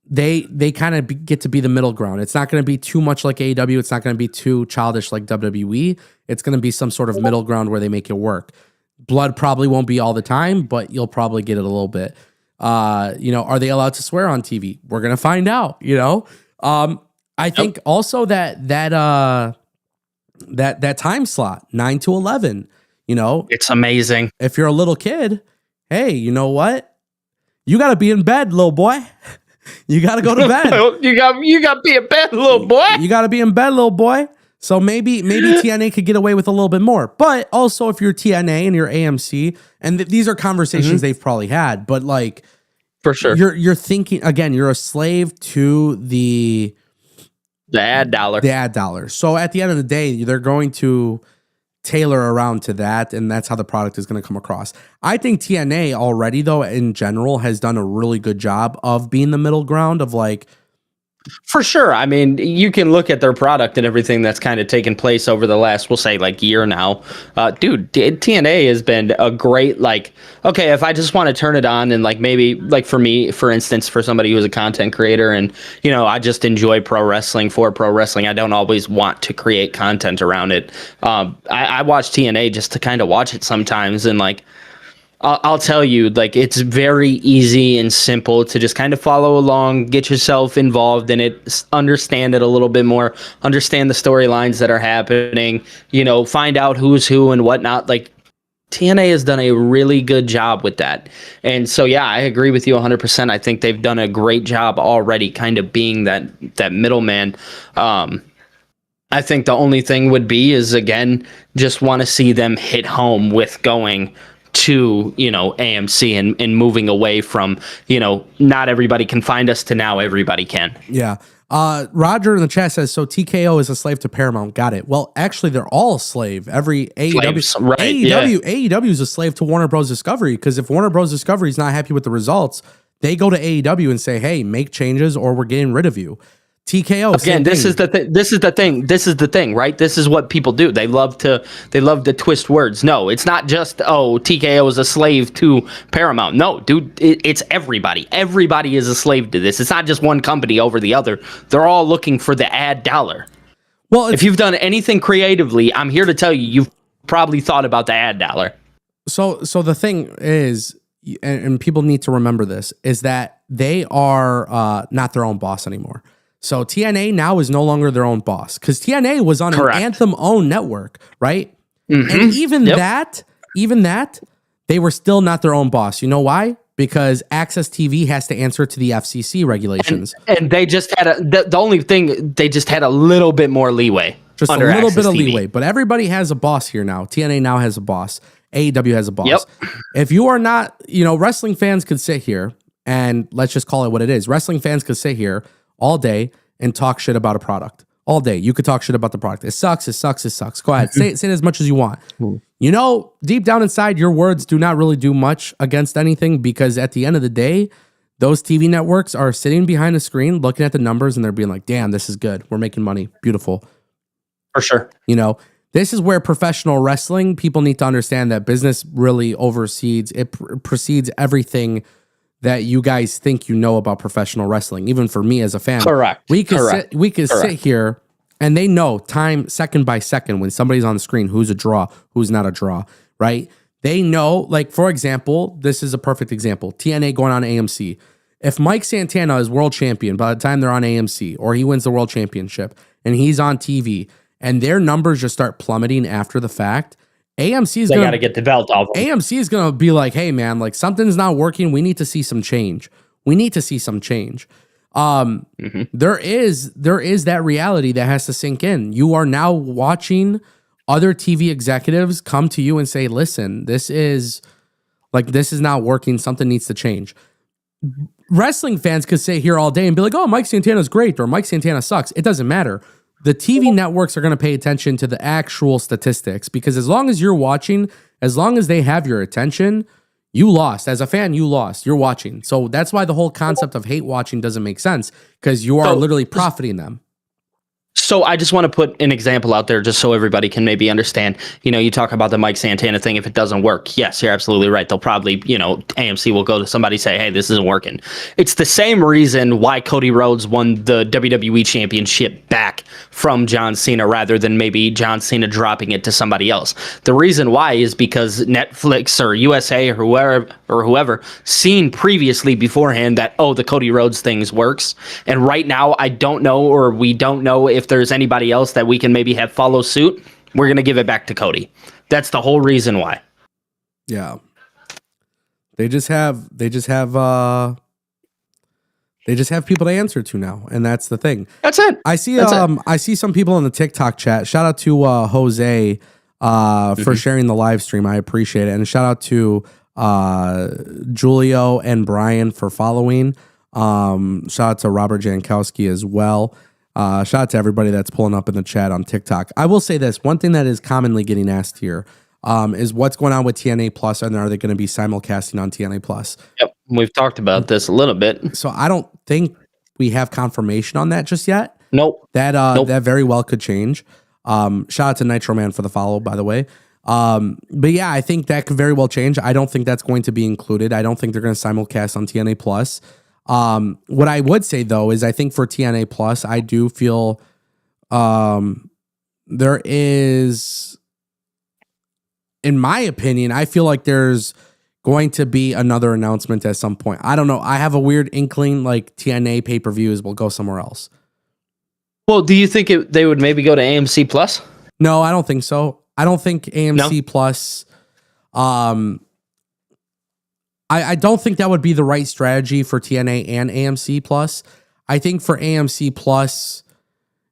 they kind of get to be the middle ground. It's not going to be too much like AEW. It's not going to be too childish like WWE. It's going to be some sort of middle ground where they make it work. Blood probably won't be all the time, but you'll probably get it a little bit. Are they allowed to swear on TV? We're going to find out, I think also that time slot, 9 to 11, it's amazing. If you're a little kid, hey, you know what? You got to be in bed, little boy. You got to go to bed. you got to be in bed, little boy. You got to be in bed, little boy. So maybe TNA could get away with a little bit more. But also if you're TNA and you're AMC, and these are conversations they've probably had, but like for sure, you're thinking again, you're a slave to the ad dollar. The ad dollar. So at the end of the day, they're going to tailor around to that, and that's how the product is going to come across. I think TNA already, though, in general, has done a really good job of being the middle ground of like. For sure. I mean, you can look at their product and everything that's kind of taken place over the last, we'll say, like year now. Dude, TNA has been a great, like, okay, if I just want to turn it on and like maybe like for me, for instance, for somebody who's a content creator and, I just enjoy pro wrestling for pro wrestling. I don't always want to create content around it. I watch TNA just to kind of watch it sometimes and like, I'll tell you, like, it's very easy and simple to just kind of follow along, get yourself involved in it, understand it a little bit more, understand the storylines that are happening, find out who's who and whatnot. Like, TNA has done a really good job with that. And so, yeah, I agree with you 100%. I think they've done a great job already kind of being that middleman. I think the only thing would be is, again, just want to see them hit home with going to AMC and moving away from not everybody can find us to now everybody can. Yeah. Roger in the chat says, so TKO is a slave to Paramount. Got it. Well, actually, they're all a slave. Every AEW, right, AEW is a slave to Warner Bros. Discovery, because if Warner Bros. Discovery is not happy with the results, they go to AEW and say, hey, make changes or we're getting rid of you. TKO again. This is the thing, right? This is what people do. They love to twist words. No, it's not just TKO is a slave to Paramount. No, dude, it's everybody. Everybody is a slave to this. It's not just one company over the other. They're all looking for the ad dollar. Well, if you've done anything creatively, I'm here to tell you, you've probably thought about the ad dollar. So the thing is, and people need to remember this, is that they are not their own boss anymore. So TNA now is no longer their own boss, because TNA was on Correct. an Anthem-owned network, right? Mm-hmm. And even that, they were still not their own boss. You know why? Because Access TV has to answer to the FCC regulations. And they just had the only thing, they just had a little bit more leeway. Just a little bit of leeway. But everybody has a boss here now. TNA now has a boss. AEW has a boss. Yep. If you are not, wrestling fans could sit here, and let's just call it what it is. Wrestling fans could sit here all day and talk shit about a product. All day. You could talk shit about the product. It sucks. Go ahead. Say it as much as you want. Deep down inside, your words do not really do much against anything, because at the end of the day, those TV networks are sitting behind a screen looking at the numbers and they're being like, damn, this is good. We're making money. Beautiful. For sure. This is where professional wrestling, people need to understand that business really oversees, it precedes everything that you guys think about professional wrestling. Even for me as a fan, correct. We could sit here and they know time second by second when somebody's on the screen who's a draw, who's not a draw, right? They know, like, for example, this is a perfect example. TNA going on AMC. If Mike Santana is world champion by the time they're on AMC, or he wins the world championship and he's on TV and their numbers just start plummeting after the fact, AMC is going to get the belt off them. AMC is going to be like, hey, man, like, something's not working. We need to see some change. There is that reality that has to sink in. You are now watching other TV executives come to you and say, listen, this is not working. Something needs to change. Wrestling fans could sit here all day and be like, oh, Mike Santana's great, or Mike Santana sucks. It doesn't matter. The TV networks are going to pay attention to the actual statistics, because as long as you're watching, as long as they have your attention, you lost. As a fan, you lost. You're watching. So that's why the whole concept of hate watching doesn't make sense, because you are literally profiting them. So I just want to put an example out there just so everybody can maybe understand. You talk about the Mike Santana thing. If it doesn't work, yes, you're absolutely right. They'll probably, AMC will go to somebody say, hey, this isn't working. It's the same reason why Cody Rhodes won the WWE Championship back from John Cena rather than maybe John Cena dropping it to somebody else. The reason why is because Netflix or USA or whoever seen previously beforehand that, the Cody Rhodes things works. And right now, I don't know, or we don't know if there's anybody else that we can maybe have follow suit. We're going to give it back to Cody. That's the whole reason why. Yeah. They just have people to answer to now, and that's the thing. That's it. I see some people in the TikTok chat. Shout out to Jose for sharing the live stream. I appreciate it. And shout out to Julio and Brian for following. Shout out to Robert Jankowski as well. Shout out to everybody that's pulling up in the chat on TikTok. I will say this, one thing that is commonly getting asked here is what's going on with TNA Plus, and are they going to be simulcasting on TNA Plus? Yep, we've talked about this a little bit. So I don't think we have confirmation on that just yet. Nope. That very well could change. Shout out to Nitro Man for the follow, by the way. But yeah, I think that could very well change. I don't think that's going to be included. I don't think they're going to simulcast on TNA Plus. What I would say though is I think for TNA Plus, I do feel there is, in my opinion, I feel like there's going to be another announcement at some point. I don't know. I have a weird inkling like TNA pay-per-views will go somewhere else. Well, do you think they would maybe go to AMC Plus? No, I don't think so. I don't think AMC Plus. I don't think that would be the right strategy for TNA and AMC Plus. I think for AMC Plus,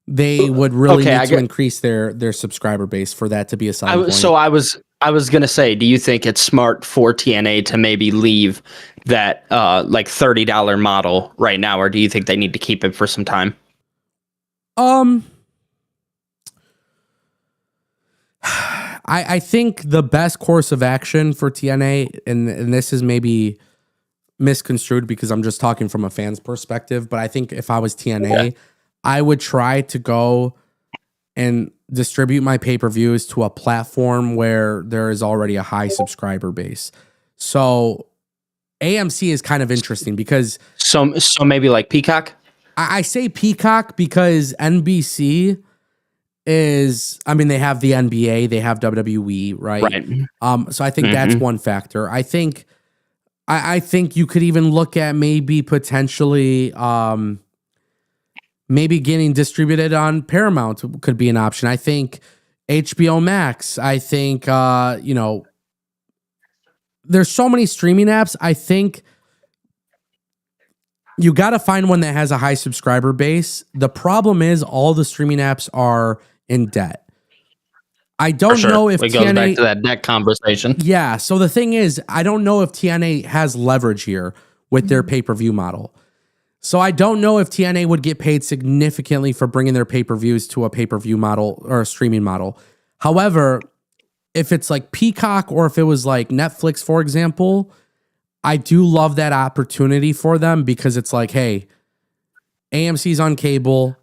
they would really need to increase their subscriber base for that to be a selling point. So I was gonna say, do you think it's smart for TNA to maybe leave that like $30 model right now, or do you think they need to keep it for some time? I think the best course of action for TNA, and this is maybe misconstrued because I'm just talking from a fan's perspective, but I think if I was TNA, I would try to go and distribute my pay-per-views to a platform where there is already a high subscriber base. So AMC is kind of interesting because... So maybe like Peacock? I say Peacock because NBC... they have the NBA, they have WWE, right? So I think that's one factor. I think you could even look at maybe potentially maybe getting distributed on Paramount could be an option. I think HBO Max. I think there's so many streaming apps. I think you got to find one that has a high subscriber base. The problem is all the streaming apps are in debt. I don't know if it goes back to that debt conversation. Yeah. So the thing is, I don't know if TNA has leverage here with their pay-per-view model. So I don't know if TNA would get paid significantly for bringing their pay-per-views to a pay-per-view model or a streaming model. However, if it's like Peacock or if it was like Netflix, for example, I do love that opportunity for them because it's like, hey, AMC's on cable.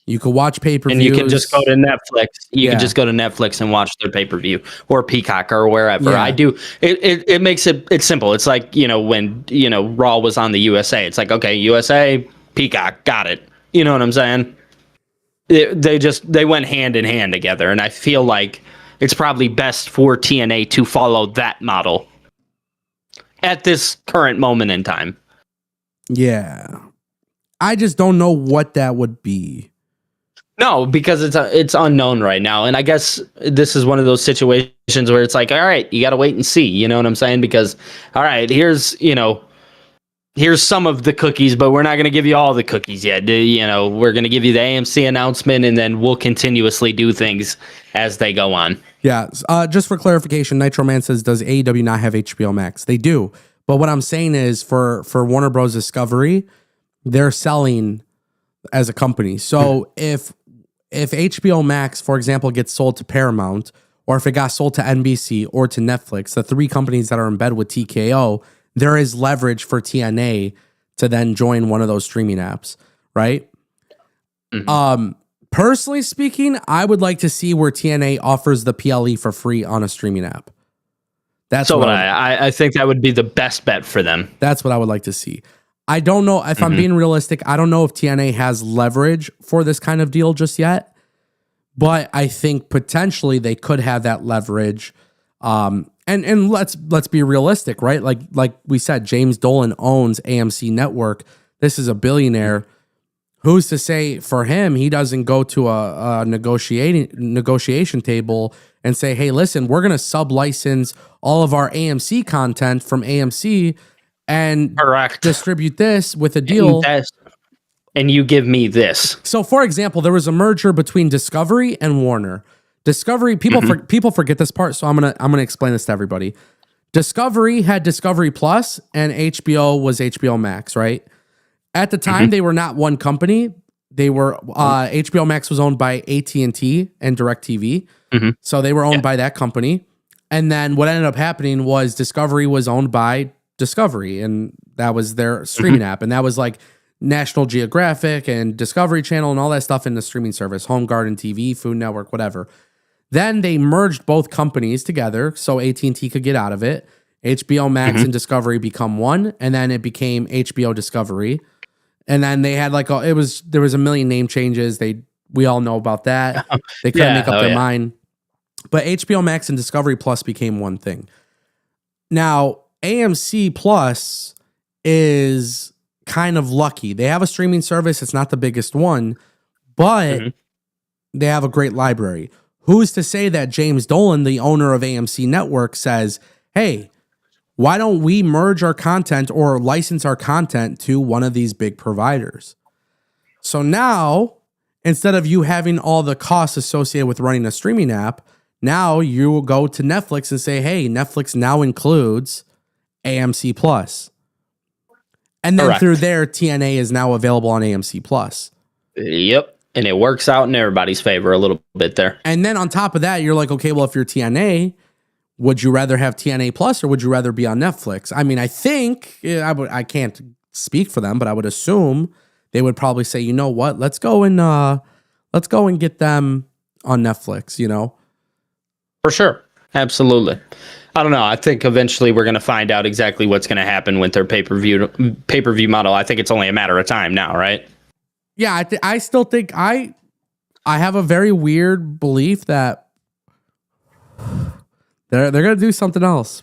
You could watch pay-per-views. And you can just go to Netflix. You can just go to Netflix and watch their pay-per-view or Peacock or wherever. Yeah. I do. It makes it's simple. It's like, when, Raw was on the USA. It's like, okay, USA, Peacock, got it. You know what I'm saying? They went hand in hand together. And I feel like it's probably best for TNA to follow that model at this current moment in time. Yeah. I just don't know what that would be. No, because it's unknown right now. And I guess this is one of those situations where it's like, all right, you got to wait and see. You know what I'm saying? Because, all right, here's some of the cookies, but we're not going to give you all the cookies yet. We're going to give you the AMC announcement, and then we'll continuously do things as they go on. Yeah. Just for clarification, Nitro Man says, does AEW not have HBO Max? They do. But what I'm saying is for Warner Bros. Discovery, they're selling as a company. So if HBO Max, for example, gets sold to Paramount, or if it got sold to NBC or to Netflix, the three companies that are in bed with TKO, there is leverage for TNA to then join one of those streaming apps, right? Personally speaking, I would like to see where TNA offers the PLE for free on a streaming app. That's So what I think that would be the best bet for them. That's what I would like to see. I don't know if I'm being realistic. I don't know if TNA has leverage for this kind of deal just yet, but I think potentially they could have that leverage. And let's be realistic, right? Like we said, James Dolan owns AMC Network. This is a billionaire. Who's to say for him he doesn't go to a negotiation table and say, hey, listen, we're going to sub-license all of our AMC content from AMC and distribute this with a deal. And you give me this. So, for example, there was a merger between Discovery and Warner. Discovery, people forget this part, so I'm gonna explain this to everybody. Discovery had Discovery Plus, and HBO was HBO Max, right? At the time, they were not one company. They were HBO Max was owned by AT&T and DirecTV, so they were owned by that company. And then what ended up happening was Discovery was owned by Discovery, and that was their streaming app, and that was like National Geographic and Discovery Channel and all that stuff in the streaming service, Home Garden TV, Food Network, whatever. Then they merged both companies together so AT&T could get out of it. HBO Max and Discovery become one, and then it became HBO Discovery. And then they had there was a million name changes. We all know about that. They couldn't make up their mind. But HBO Max and Discovery Plus became one thing. Now, AMC Plus is kind of lucky. They have a streaming service. It's not the biggest one, but they have a great library. Who's to say that James Dolan, the owner of AMC Network, says, hey, why don't we merge our content or license our content to one of these big providers? So now, instead of you having all the costs associated with running a streaming app, now you will go to Netflix and say, hey, Netflix now includes AMC Plus. And then through there, TNA is now available on AMC Plus. Yep. And it works out in everybody's favor a little bit there. And then on top of that, you're like, okay, well, if you're TNA, would you rather have TNA Plus or would you rather be on Netflix? I mean, I think I can't speak for them, but I would assume they would probably say, you know what, let's go and get them on Netflix, you know? For sure. Absolutely. I don't know. I think eventually we're going to find out exactly what's going to happen with their pay-per-view model. I think it's only a matter of time now, right? Yeah, I still think I have a very weird belief that they're going to do something else.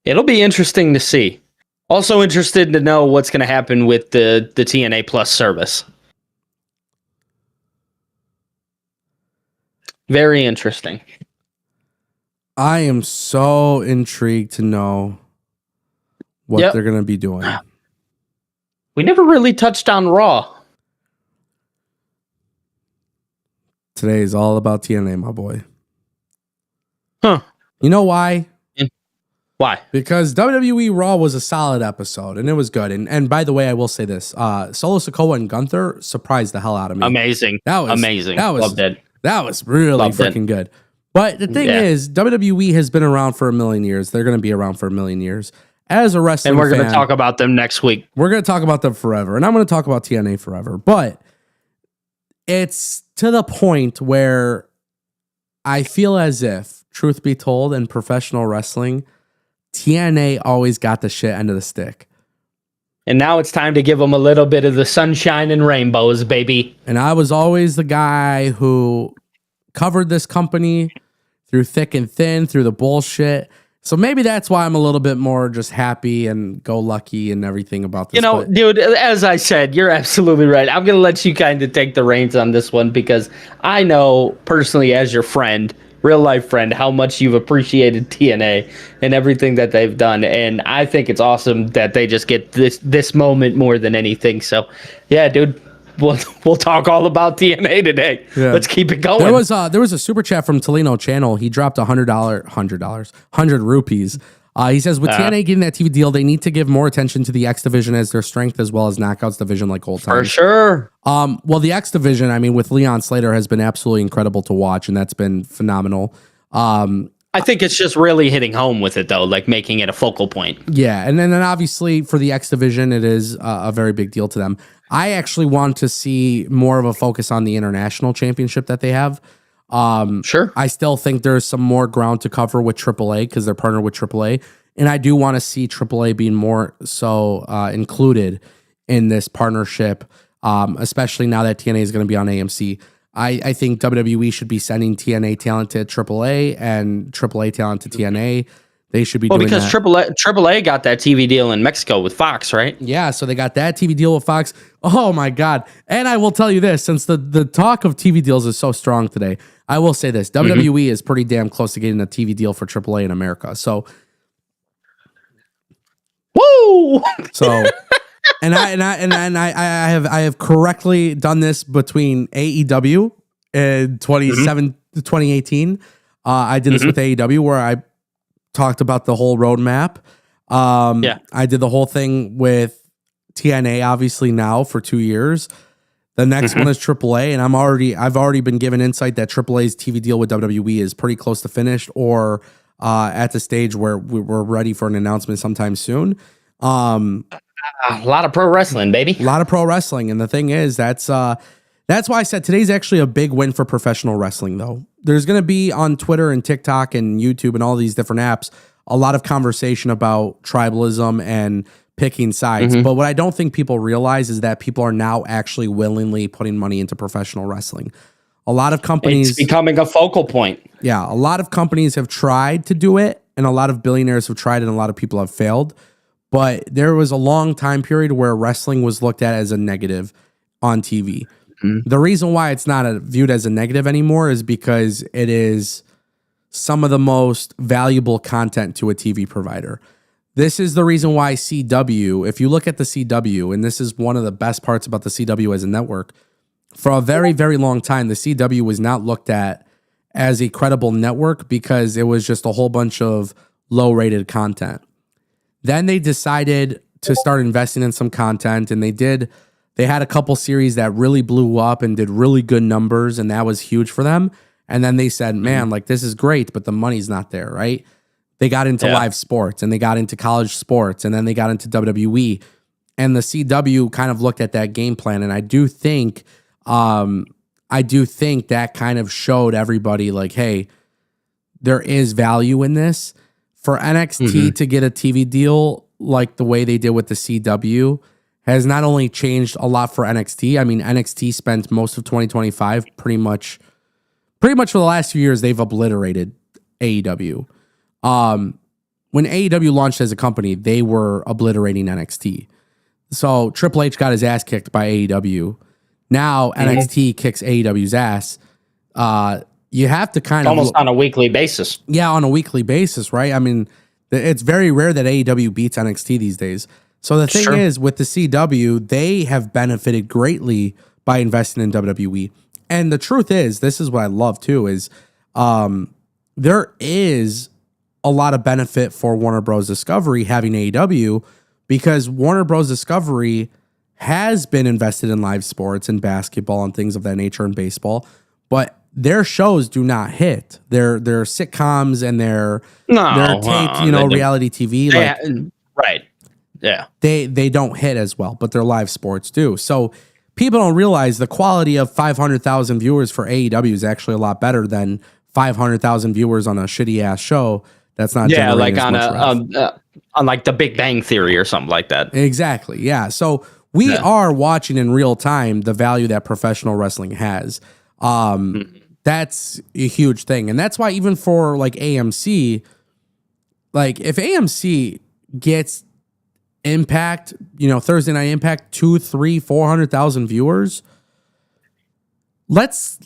It'll be interesting to see. Also interested to know what's going to happen with the TNA Plus service. Very interesting. I am so intrigued to know what they're going to be doing. We never really touched on Raw. Today is all about TNA, my boy. Huh. You know why? Why? Because WWE Raw was a solid episode, and it was good. And by the way, I will say this. Solo Sikoa and Gunther surprised the hell out of me. Amazing. That was amazing. Loved it. That was really freaking good. But the thing is, WWE has been around for a million years. They're going to be around for a million years. As a wrestling fan, and we're going to talk about them next week. We're going to talk about them forever. And I'm going to talk about TNA forever. But it's to the point where I feel as if, truth be told, in professional wrestling, TNA always got the shit end of the stick. And now it's time to give them a little bit of the sunshine and rainbows, baby. And I was always the guy who covered this company through thick and thin, through the bullshit. So maybe that's why I'm a little bit more just happy and go lucky and everything about this. You know, dude, as I said, you're absolutely right. I'm going to let you kind of take the reins on this one because I know personally as your friend, real life friend, how much you've appreciated TNA and everything that they've done. And I think it's awesome that they just get this moment more than anything. So yeah, dude. We'll talk all about TNA today. Yeah. Let's keep it going. There was a super chat from Tolino Channel. He dropped $100 rupees. He says with TNA getting that TV deal, they need to give more attention to the X division as their strength as well as Knockouts division like old times. For sure. Well, the X division, I mean, with Leon Slater has been absolutely incredible to watch, and that's been phenomenal. I think it's just really hitting home with it, though, like making it a focal point. Yeah, and then obviously for the X division, it is a very big deal to them. I actually want to see more of a focus on the international championship that they have. Sure. I still think there's some more ground to cover with AAA because they're partnered with AAA, and I do want to see AAA being more so included in this partnership, especially now that TNA is going to be on AMC. I think WWE should be sending TNA talent to AAA and AAA talent to TNA. They should be doing because that. AAA got that TV deal in Mexico with Fox, right? Yeah, so they got that TV deal with Fox. Oh my God. And I will tell you this, since the talk of TV deals is so strong today, I will say this. WWE is pretty damn close to getting a TV deal for AAA in America. So woo! So and I have correctly done this between AEW in 2018. I did this with AEW where I talked about the whole roadmap. I did the whole thing with TNA, obviously now for 2 years. The next one is AAA, and I've already been given insight that AAA's TV deal with WWE is pretty close to finished, or at the stage where we're ready for an announcement sometime soon. A lot of pro wrestling, baby. A lot of pro wrestling, and the thing is, that's why I said today's actually a big win for professional wrestling, though. There's going to be on Twitter and TikTok and YouTube and all these different apps a lot of conversation about tribalism and picking sides. But what I don't think people realize is that people are now actually willingly putting money into professional wrestling. A lot of companies... It's becoming a focal point. Yeah, a lot of companies have tried to do it, and a lot of billionaires have tried it, and a lot of people have failed. But there was a long time period where wrestling was looked at as a negative on TV. The reason why it's not viewed as a negative anymore is because it is some of the most valuable content to a TV provider. This is the reason why CW, if you look at the CW, and this is one of the best parts about the CW as a network, for a very, very long time, the CW was not looked at as a credible network because it was just a whole bunch of low-rated content. Then they decided to start investing in some content, and they had a couple series that really blew up and did really good numbers, and that was huge for them. And then they said, man, like, this is great, but the money's not there, right? They got into live sports, and they got into college sports, and then they got into WWE. And the CW kind of looked at that game plan, and I do think that kind of showed everybody, like, hey, there is value in this. For NXT to get a TV deal like the way they did with the CW has not only changed a lot for NXT. I mean, NXT spent most of 2025 pretty much for the last few years, they've obliterated AEW. When AEW launched as a company, they were obliterating NXT. So Triple H got his ass kicked by AEW. Now NXT kicks AEW's ass. You have to kind of almost on a weekly basis. Yeah, on a weekly basis, right? I mean, it's very rare that AEW beats NXT these days. So the thing is, with the CW, they have benefited greatly by investing in WWE. And the truth is, this is what I love too, is there is a lot of benefit for Warner Bros. Discovery having AEW because Warner Bros. Discovery has been invested in live sports and basketball and things of that nature and baseball, but their shows do not hit. Their sitcoms and their taped, reality TV. Right. Yeah. They don't hit as well, but their live sports do. So people don't realize the quality of 500,000 viewers for AEW is actually a lot better than 500,000 viewers on a shitty ass show that's not generating as much on like the Big Bang Theory or something like that. Exactly. Yeah. So we are watching in real time the value that professional wrestling has. That's a huge thing. And that's why even for like AMC, like if AMC gets Impact, Thursday Night Impact, 200,000, 300,000, 400,000 viewers, let's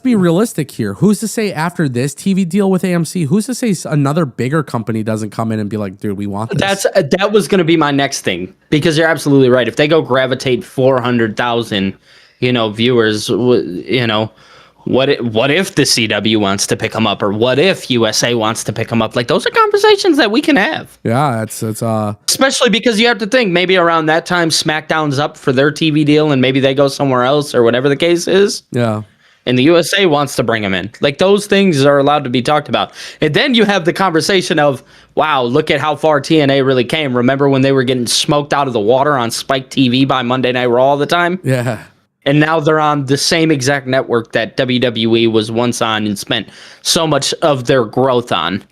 be realistic here. Who's to say after this TV deal with AMC, who's to say another bigger company doesn't come in and be like, dude, we want this? That was going to be my next thing, because you're absolutely right. If they go gravitate 400,000, viewers, what if the CW wants to pick them up, or what if USA wants to pick them up? Like, those are conversations that we can have. Yeah, it's especially because you have to think maybe around that time SmackDown's up for their TV deal and maybe they go somewhere else or whatever the case is. Yeah. and the USA wants to bring him in. Like, those things are allowed to be talked about. And then you have the conversation of, wow, look at how far TNA really came. Remember when they were getting smoked out of the water on Spike TV by Monday Night Raw all the time? Yeah. And now they're on the same exact network that WWE was once on and spent so much of their growth on.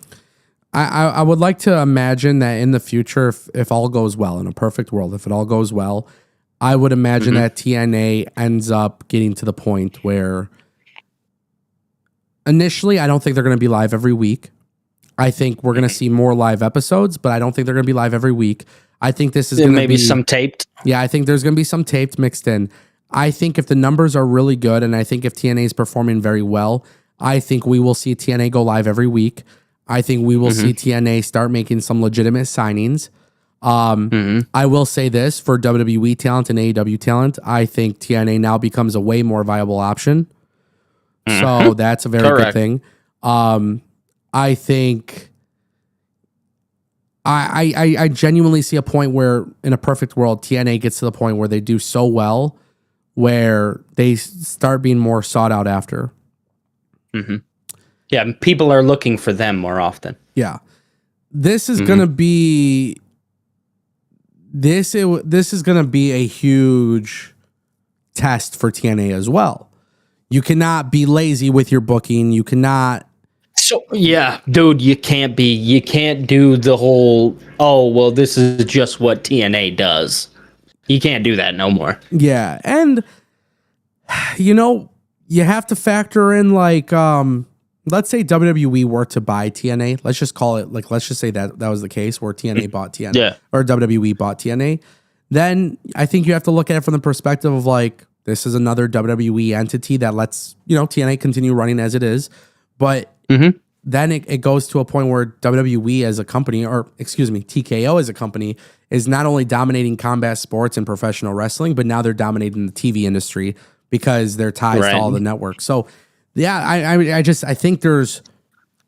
I would like to imagine that in the future, if all goes well, in a perfect world, if it all goes well, I would imagine that TNA ends up getting to the point where initially, I don't think they're going to be live every week. I think we're going to see more live episodes, but I don't think they're going to be live every week. I think this is going to be... Maybe some taped. Yeah, I think there's going to be some taped mixed in. I think if the numbers are really good, and I think if TNA is performing very well, I think we will see TNA go live every week. I think we will see TNA start making some legitimate signings. I will say this for WWE talent and AEW talent, I think TNA now becomes a way more viable option. So that's a very good thing. I think I genuinely see a point where in a perfect world, TNA gets to the point where they do so well where they start being more sought out after. Yeah, people are looking for them more often. Yeah. This is going to be this is going to be a huge test for TNA as well. You cannot be lazy with your booking. You cannot. So, yeah, dude, you can't do the whole, oh, well, this is just what TNA does. You can't do that no more. Yeah. And, you have to factor in, like, let's say WWE were to buy TNA. Let's just call it, like, let's just say that was the case where TNA bought TNA or WWE bought TNA. Then I think you have to look at it from the perspective of, like, this is another WWE entity that lets, TNA continue running as it is. But then it goes to a point where WWE as a company, or excuse me, TKO as a company, is not only dominating combat sports and professional wrestling, but now they're dominating the TV industry because they're ties to all the networks. So, yeah, I think there's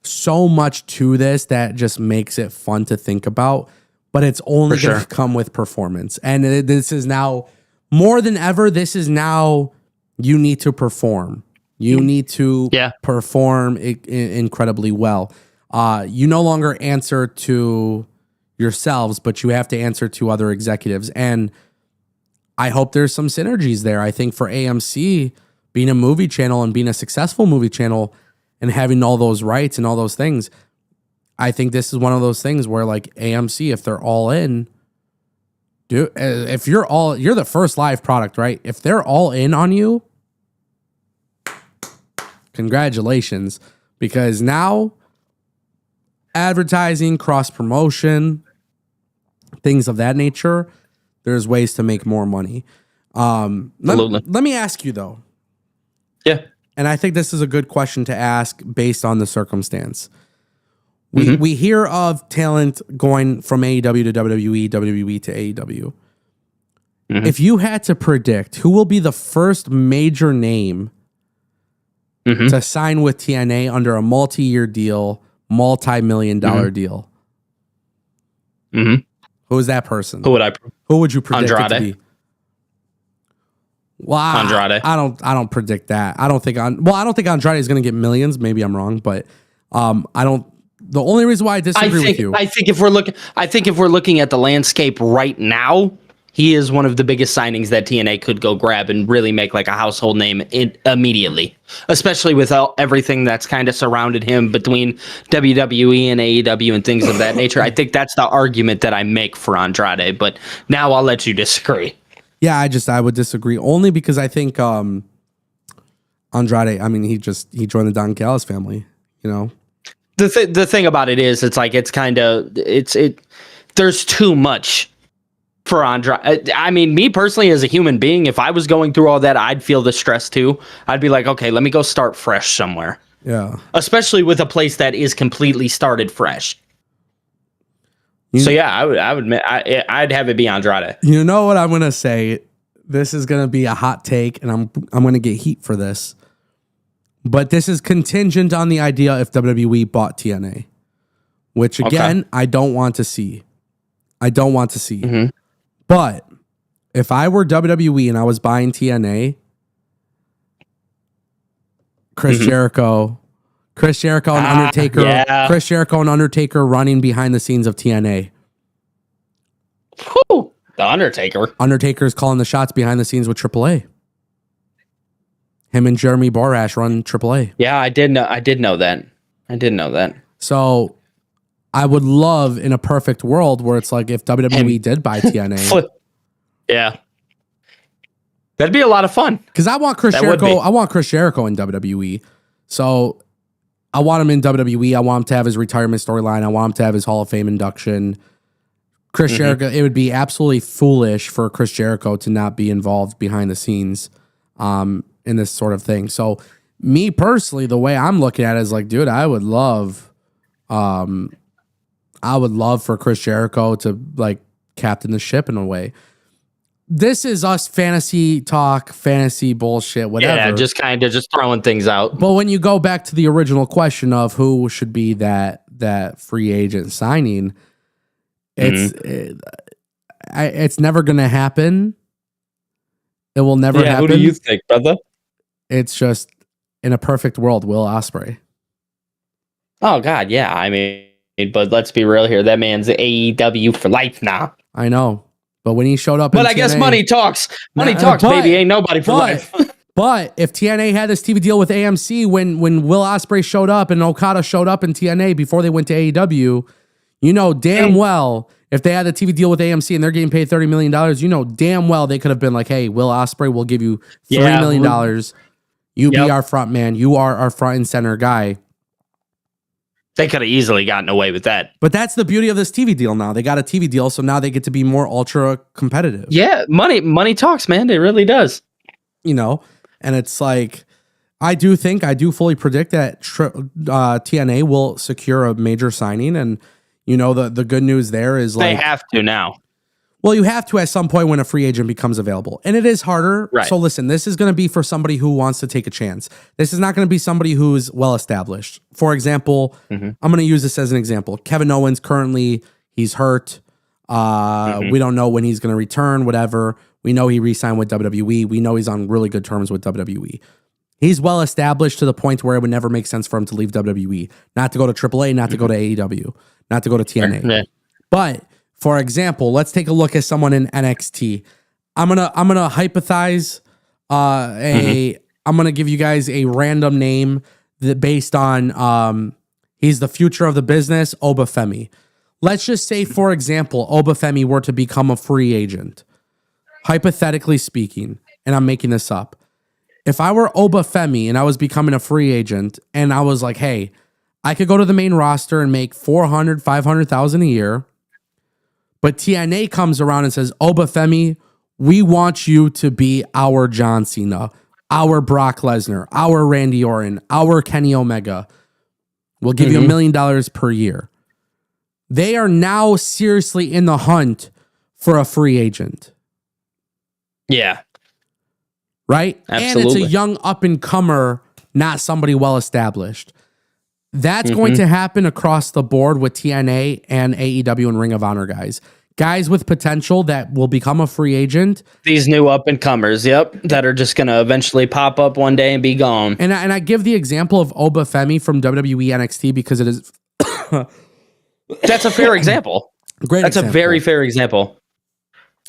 so much to this that just makes it fun to think about, but it's only going to come with performance. And this is now, more than ever, this is now, you need to perform. You need to perform incredibly well. You no longer answer to yourselves, but you have to answer to other executives. And I hope there's some synergies there. I think for AMC, being a movie channel and being a successful movie channel and having all those rights and all those things, I think this is one of those things where, like, AMC, if they're all in, if you're the first live product, right? If they're all in on you, congratulations, because now advertising, cross promotion, things of that nature, there's ways to make more money. Let me ask you though. Yeah. And I think this is a good question to ask based on the circumstance. We hear of talent going from AEW to WWE, WWE to AEW. If you had to predict who will be the first major name to sign with TNA under a multi-year deal, multi-million-dollar deal, who is that person? Who would you predict Andrade? it to be? Well, Andrade. I don't predict that. I don't think Andrade is going to get millions. Maybe I'm wrong, but I don't. The only reason why I disagree with you, I think if we're looking at the landscape right now, he is one of the biggest signings that TNA could go grab and really make like a household name immediately, especially with everything that's kind of surrounded him between WWE and AEW and things of that nature. I think that's the argument that I make for Andrade, but now I'll let you disagree. Yeah, I would disagree only because I think Andrade, I mean, he joined the Don Callis family, The thing about it is, there's too much for Andrade. I mean, me personally, as a human being, if I was going through all that, I'd feel the stress too. I'd be like, okay, let me go start fresh somewhere. Yeah. Especially with a place that is completely started fresh. I'd have it be Andrade. You know what I'm gonna say? This is gonna be a hot take, and I'm gonna get heat for this. But this is contingent on the idea if WWE bought TNA, which again, I don't want to see. But if I were WWE and I was buying TNA, Chris Jericho. Chris Jericho and Undertaker. Yeah. Chris Jericho and Undertaker running behind the scenes of TNA. Whew, the Undertaker. Undertaker's calling the shots behind the scenes with AAA. Him and Jeremy Borash run AAA. Yeah, I did know that. So I would love in a perfect world where it's like if WWE did buy TNA. Yeah. That'd be a lot of fun. Because I want Chris Jericho. I want Chris Jericho in WWE. So I want him in WWE. I want him to have his retirement storyline. I want him to have his Hall of Fame induction. Chris Jericho, it would be absolutely foolish for Chris Jericho to not be involved behind the scenes in this sort of thing. So me personally, the way I'm looking at it is like, dude, I would love for Chris Jericho to like captain the ship in a way. This is us fantasy talk, fantasy bullshit, whatever. Yeah, just kind of just throwing things out. But when you go back to the original question of who should be that free agent signing, it's never going to happen. It will never happen. Who do you think, brother? It's just in a perfect world, Will Ospreay. Oh God, yeah. I mean, but let's be real here. That man's AEW for life now. I know. But when he showed up, but I guess money talks. Money talks, baby. Ain't nobody for life. But if TNA had this TV deal with AMC when Will Ospreay showed up and Okada showed up in TNA before they went to AEW, you know damn well if they had the TV deal with AMC and they're getting paid $30 million, you know damn well they could have been like, hey, Will Ospreay, we'll give you $3 million. You be our front man. You are our front and center guy. They could have easily gotten away with that. But that's the beauty of this TV deal now. They got a TV deal, so now they get to be more ultra competitive. Yeah, money talks, man. It really does. You know, and it's like, I do fully predict that TNA will secure a major signing. And, you know, the good news there is like... They have to now. Well, you have to at some point when a free agent becomes available. And it is harder. Right. So listen, this is going to be for somebody who wants to take a chance. This is not going to be somebody who's well established. For example, I'm going to use this as an example. Kevin Owens currently, he's hurt. We don't know when he's going to return, whatever. We know he re-signed with WWE. We know he's on really good terms with WWE. He's well established to the point where it would never make sense for him to leave WWE. Not to go to AAA, not to go to AEW, not to go to TNA. Yeah. But for example, let's take a look at someone in NXT. I'm gonna hypothesize I'm gonna give you guys a random name that based on he's the future of the business, Obafemi. Let's just say, for example, Obafemi were to become a free agent. Hypothetically speaking, and I'm making this up. If I were Obafemi and I was becoming a free agent and I was like, hey, I could go to the main roster and make $400,000, $500,000 a year. But TNA comes around and says, Obafemi, we want you to be our John Cena, our Brock Lesnar, our Randy Orton, our Kenny Omega. We'll give you $1 million per year. They are now seriously in the hunt for a free agent. Yeah. Right? Absolutely. And it's a young up-and-comer, not somebody well-established. That's going to happen across the board with TNA and AEW and Ring of Honor guys. Guys with potential that will become a free agent. These new up-and-comers, that are just going to eventually pop up one day and be gone. And I give the example of Obafemi from WWE NXT because it is... That's a fair example. That's a very fair example.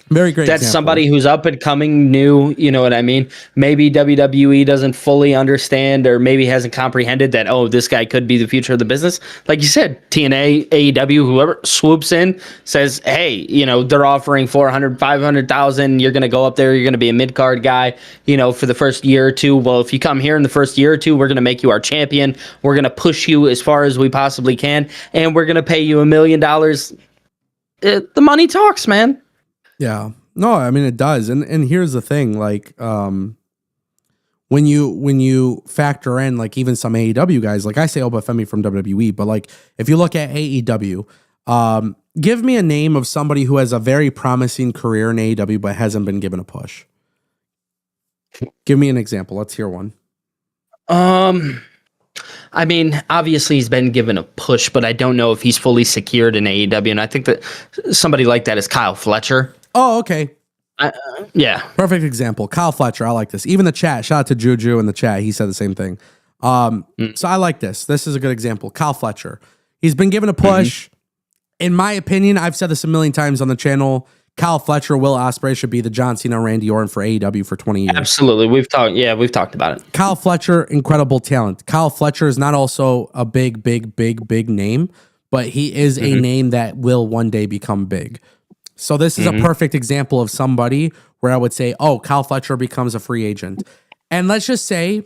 Very great. That's somebody who's up and coming, new, you know what I mean? Maybe WWE doesn't fully understand or maybe hasn't comprehended that, oh, this guy could be the future of the business. Like you said, TNA, AEW, whoever swoops in, says, hey, you know, they're offering 400, 500,000. You're going to go up there. You're going to be a mid-card guy, you know, for the first year or two. Well, if you come here in the first year or two, we're going to make you our champion. We're going to push you as far as we possibly can. And we're going to pay you $1 million. The money talks, man. Yeah, no, I mean, it does. And here's the thing, like, when you factor in, like, even some AEW guys, like I say Obafemi from WWE, but like, if you look at AEW, give me a name of somebody who has a very promising career in AEW, but hasn't been given a push. Give me an example. Let's hear one. I mean, obviously he's been given a push, but I don't know if he's fully secured in AEW. And I think that somebody like that is Kyle Fletcher. Oh, okay. Yeah. Perfect example. Kyle Fletcher. I like this. Even the chat. Shout out to Juju in the chat. He said the same thing. So I like this. This is a good example. Kyle Fletcher. He's been given a push. In my opinion, I've said this a million times on the channel. Kyle Fletcher, Will Ospreay should be the John Cena, Randy Orton for AEW for 20 years. Absolutely. We've talked about it. Kyle Fletcher, incredible talent. Kyle Fletcher is not also a big name, but he is a name that will one day become big. So this is a perfect example of somebody where I would say, oh, Kyle Fletcher becomes a free agent. And let's just say,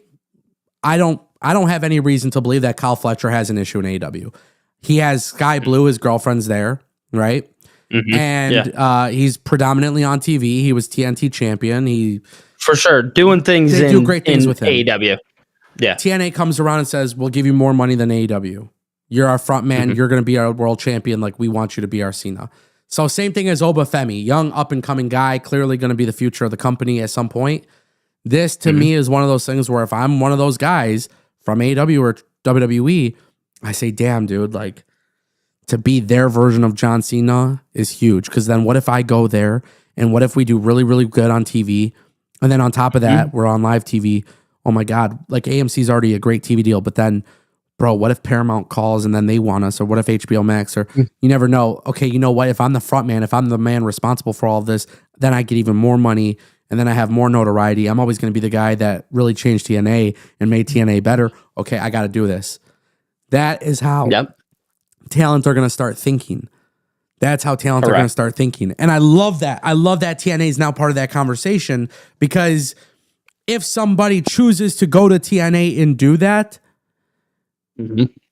I don't have any reason to believe that Kyle Fletcher has an issue in AEW. He has Sky Blue, his girlfriend's there, right? And he's predominantly on TV. He was TNT champion. He for sure doing things. They do great things with him. AEW. Yeah. TNA comes around and says, "We'll give you more money than AEW. You're our front man. You're going to be our world champion. Like we want you to be our Cena." So same thing as Oba Femi, young up and coming guy, clearly going to be the future of the company at some point. This to me is one of those things where if I'm one of those guys from AEW or WWE, I say, "Damn, dude, like." To be their version of John Cena is huge. Because then what if I go there and what if we do really, really good on TV? And then on top of that, we're on live TV. Oh my God, like AMC's already a great TV deal. But then, bro, what if Paramount calls and then they want us? Or what if HBO Max? Or you never know. Okay, you know what? If I'm the front man, if I'm the man responsible for all of this, then I get even more money. And then I have more notoriety. I'm always going to be the guy that really changed TNA and made TNA better. Okay, I got to do this. That is how... talent are going to start thinking. That's how talent are going to start thinking. And I love that. I love that TNA is now part of that conversation because if somebody chooses to go to TNA and do that,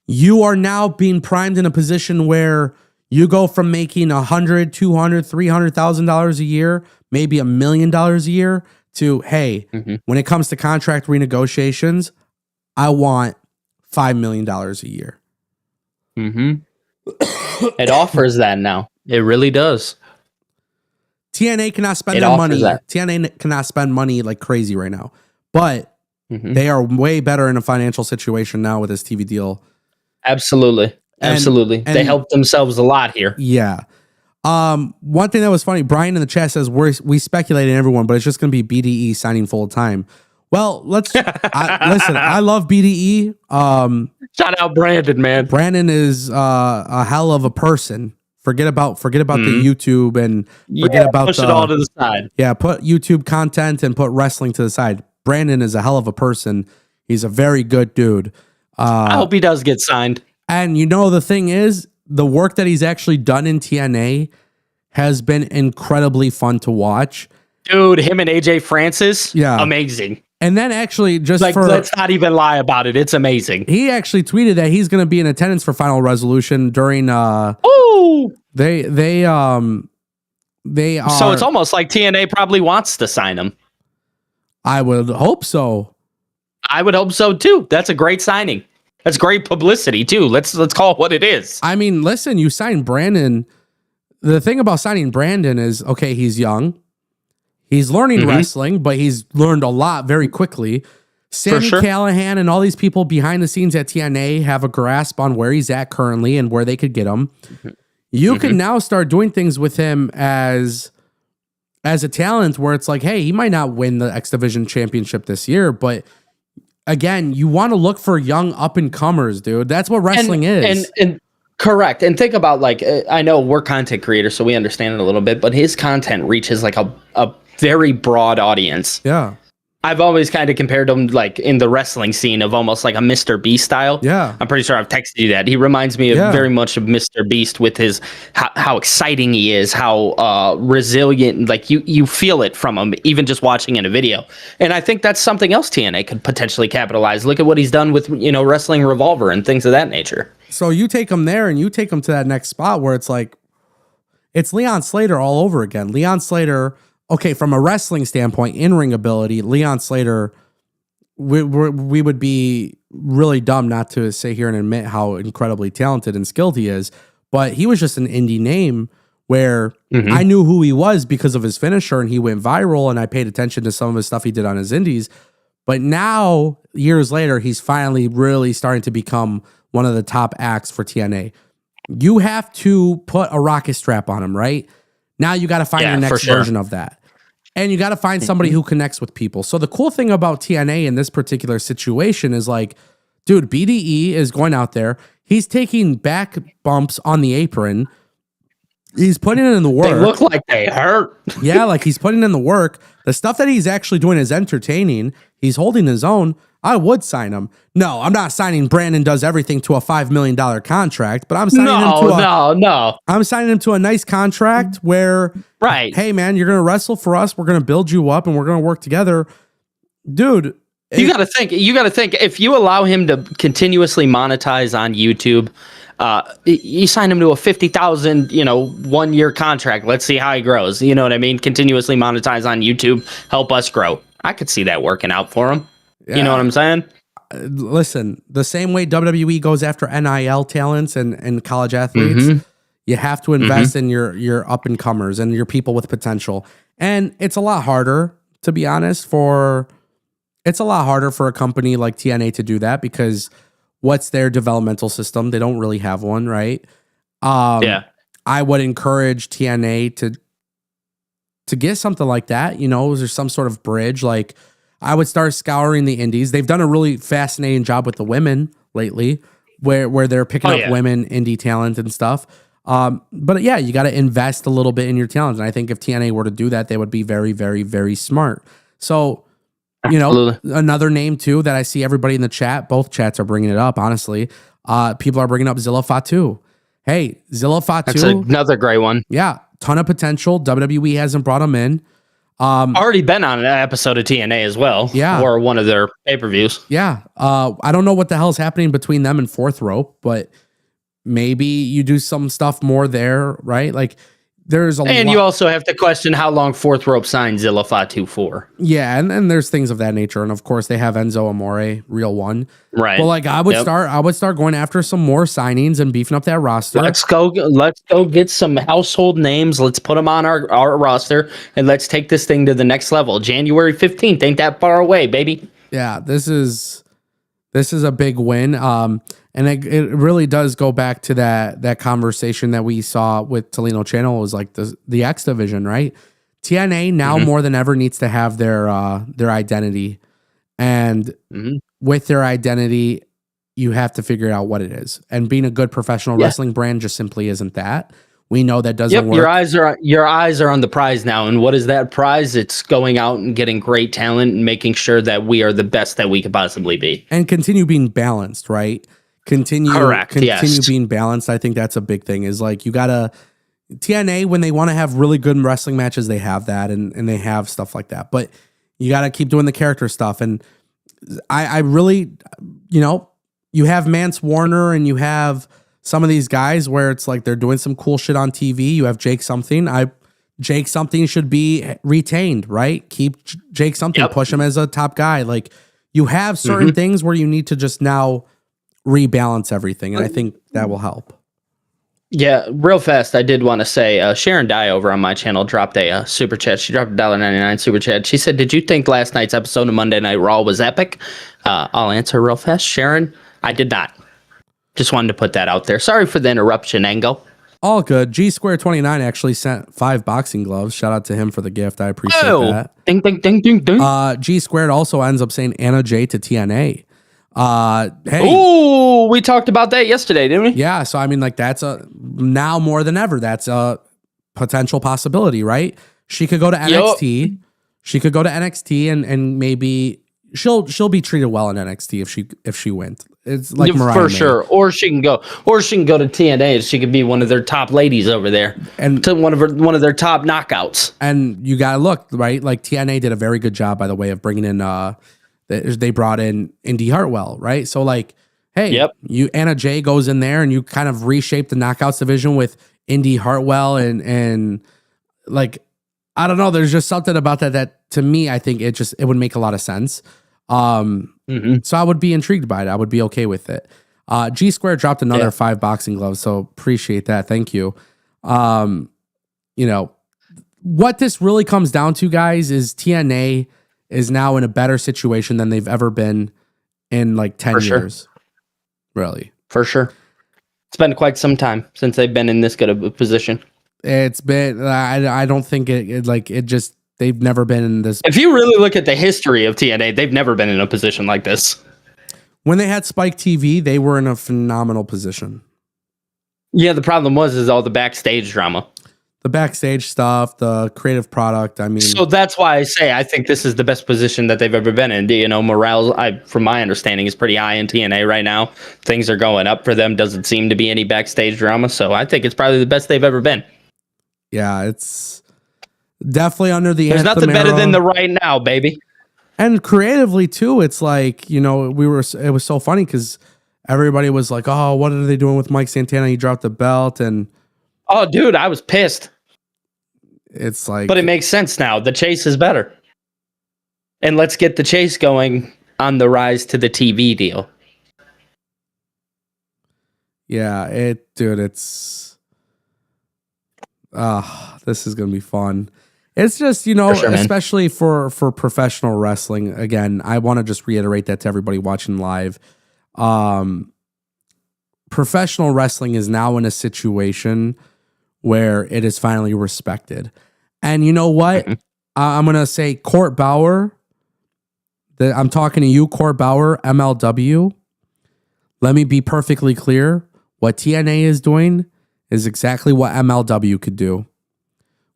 you are now being primed in a position where you go from making $100,000, $200,000, $300,000 a year, maybe $1 million a year to, hey, when it comes to contract renegotiations, I want $5 million a year. It offers that now. It really does. TNA cannot spend their money. TNA cannot spend money like crazy right now, but they are way better in a financial situation now with this TV deal. Absolutely. They helped themselves a lot here. Yeah. One thing that was funny, Brian in the chat says we speculated everyone, but it's just going to be BDE signing full time. Well, listen, I love BDE. Shout out Brandon, man. Brandon is a hell of a person. Forget about the YouTube and forget about push it all to the side. Yeah, put YouTube content and put wrestling to the side. Brandon is a hell of a person. He's a very good dude. I hope he does get signed. And you know the thing is, the work that he's actually done in TNA has been incredibly fun to watch. Dude, him and AJ Francis, amazing. And then actually, let's not even lie about it. It's amazing. He actually tweeted that he's going to be in attendance for Final Resolution during. They are. So it's almost like TNA probably wants to sign him. I would hope so. I would hope so too. That's a great signing. That's great publicity too. Let's call it what it is. I mean, listen, you signed Brandon. The thing about signing Brandon is, okay, he's young. He's learning wrestling, but he's learned a lot very quickly. Sammy Callahan and all these people behind the scenes at TNA have a grasp on where he's at currently and where they could get him. You can now start doing things with him as a talent where it's like, hey, he might not win the X Division championship this year, but again, you want to look for young up and comers, dude. That's what wrestling is. And correct. And think about I know we're content creators, so we understand it a little bit, but his content reaches like a very broad audience. Yeah. I've always kind of compared him like in the wrestling scene of almost like a Mr. Beast style. Yeah. I'm pretty sure I've texted you that. He reminds me of very much of Mr. Beast with his how exciting he is, how resilient, like you feel it from him, even just watching in a video. And I think that's something else TNA could potentially capitalize. Look at what he's done with, Wrestling Revolver and things of that nature. So you take him there and you take him to that next spot where it's like, it's Leon Slater all over again. Leon Slater, okay, from a wrestling standpoint, in-ring ability, Leon Slater, we would be really dumb not to sit here and admit how incredibly talented and skilled he is. But he was just an indie name where I knew who he was because of his finisher, and he went viral, and I paid attention to some of his stuff he did on his indies. But now, years later, he's finally really starting to become one of the top acts for TNA. You have to put a rocket strap on him, right? Now you got to find your next version of that. And you got to find somebody who connects with people. So the cool thing about TNA in this particular situation is like, Dude, BDE is going out there. He's taking back bumps on the apron. He's putting in the work. They look like they hurt. Yeah, like he's putting in the work. The stuff that he's actually doing is entertaining. He's holding his own. I would sign him. No, I'm not signing Brandon Does Everything to a $5 million contract, but I'm signing I'm signing him to a nice contract where, right? Hey, man, you're going to wrestle for us. We're going to build you up and we're going to work together. Dude. You got to think if you allow him to continuously monetize on YouTube, you sign him to a 50,000, 1 year contract. Let's see how he grows. You know what I mean? Continuously monetize on YouTube, help us grow. I could see that working out for him. Yeah. You know what I'm saying? Listen, the same way WWE goes after NIL talents and college athletes, you have to invest in your up and comers and your people with potential. And it's a lot harder, to be honest, for a company like TNA to do that because what's their developmental system? They don't really have one, right? I would encourage TNA to get something like that. There's some sort of bridge. Like I would start scouring the indies. They've done a really fascinating job with the women lately, where they're picking up women indie talent and stuff. But yeah, you got to invest a little bit in your talent. And I think if TNA were to do that, they would be very, very, very smart. So. Another name too that I see everybody in the chat, both chats are bringing it up, honestly. People are bringing up Zilla Fatu. Hey, Zilla Fatu. That's another great one. Yeah, ton of potential. WWE hasn't brought him in. Already been on an episode of TNA as well. Yeah. Or one of their pay-per-views. Yeah. I don't know what the hell's happening between them and Fourth Rope, but maybe you do some stuff more there, right? Like, and you also have to question how long Fourth Rope signed Zilla Fatu for. Yeah, and there's things of that nature, and of course they have Enzo Amore, real one. Right. Well, like I would start going after some more signings and beefing up that roster. Let's go get some household names. Let's put them on our roster, and let's take this thing to the next level. January 15th ain't that far away, baby. Yeah, this is a big win. And it really does go back to that conversation that we saw with Tolino Channel. It was like the X division, right? TNA now more than ever needs to have their identity, and with their identity, you have to figure out what it is. And being a good professional wrestling brand just simply isn't that. We know that doesn't work. Your eyes are on the prize now, and what is that prize? It's going out and getting great talent and making sure that we are the best that we could possibly be, and continue being balanced, right? Continue being balanced. I think that's a big thing is like you gotta TNA when they want to have really good wrestling matches, they have that and they have stuff like that. But you gotta keep doing the character stuff. And I really, you have Mance Warner and you have some of these guys where it's like they're doing some cool shit on TV. You have Jake Something. Jake Something should be retained, right? Keep Jake Something, push him as a top guy. Like you have certain things where you need to just now rebalance everything, and I think that will help. Yeah, real fast, I did want to say Sharon Dye over on my channel dropped a super chat. She dropped a $1.99 super chat. She said, did you think last night's episode of Monday Night Raw was epic? I'll answer real fast. Sharon, I did not. Just wanted to put that out there. Sorry for the interruption, Ango. All good. G Square 29 actually sent 5 boxing gloves. Shout out to him for the gift. I appreciate that. Ding, ding, ding, ding, ding. G Squared also ends up saying Anna J to TNA. Hey. Ooh, we talked about that yesterday, didn't we? Yeah, so I mean, like that's now more than ever, that's a potential possibility, right? She could go to NXT. Yep. She could go to NXT and maybe she'll be treated well in NXT if she wins. It's like Mariah for sure. Or she can go to TNA and she could be one of their top ladies over there. And to one of their top knockouts. And you gotta look, right? Like TNA did a very good job, by the way, of bringing in they brought in Indy Hartwell, right? So like, hey, Anna Jay goes in there and you kind of reshape the knockouts division with Indy Hartwell and like, I don't know. There's just something about that to me, I think it would make a lot of sense. So I would be intrigued by it. I would be okay with it. G Square dropped another 5 boxing gloves. So appreciate that. Thank you. What this really comes down to, guys, is TNA is now in a better situation than they've ever been in like 10 years. Really. For sure. It's been quite some time since they've been in this good of a position. It's been, I don't think they've never been in this. If you really look at the history of TNA, they've never been in a position like this. When they had Spike TV, they were in a phenomenal position. Yeah, the problem is all the backstage drama. The backstage stuff, the creative product. I mean, so that's why I say I think this is the best position that they've ever been in. You know, morale, from my understanding, is pretty high in TNA right now. Things are going up for them. Doesn't seem to be any backstage drama. So I think it's probably the best they've ever been. Yeah, it's definitely under the. There's nothing better than the right now, baby. And creatively too, it's like, you know, it was so funny because everybody was like, "Oh, what are they doing with Mike Santana? He dropped the belt." And oh, dude, I was pissed. It's like, but it makes sense now. The chase is better, and let's get the chase going on the rise to the TV deal. Yeah, it's this is gonna be fun. It's just, you know, especially for professional wrestling. Again, I want to just reiterate that to everybody watching live. Professional wrestling is now in a situation where it is finally respected. And you know what? I'm going to say Court Bauer. I'm talking to you, Court Bauer, MLW. Let me be perfectly clear. What TNA is doing is exactly what MLW could do.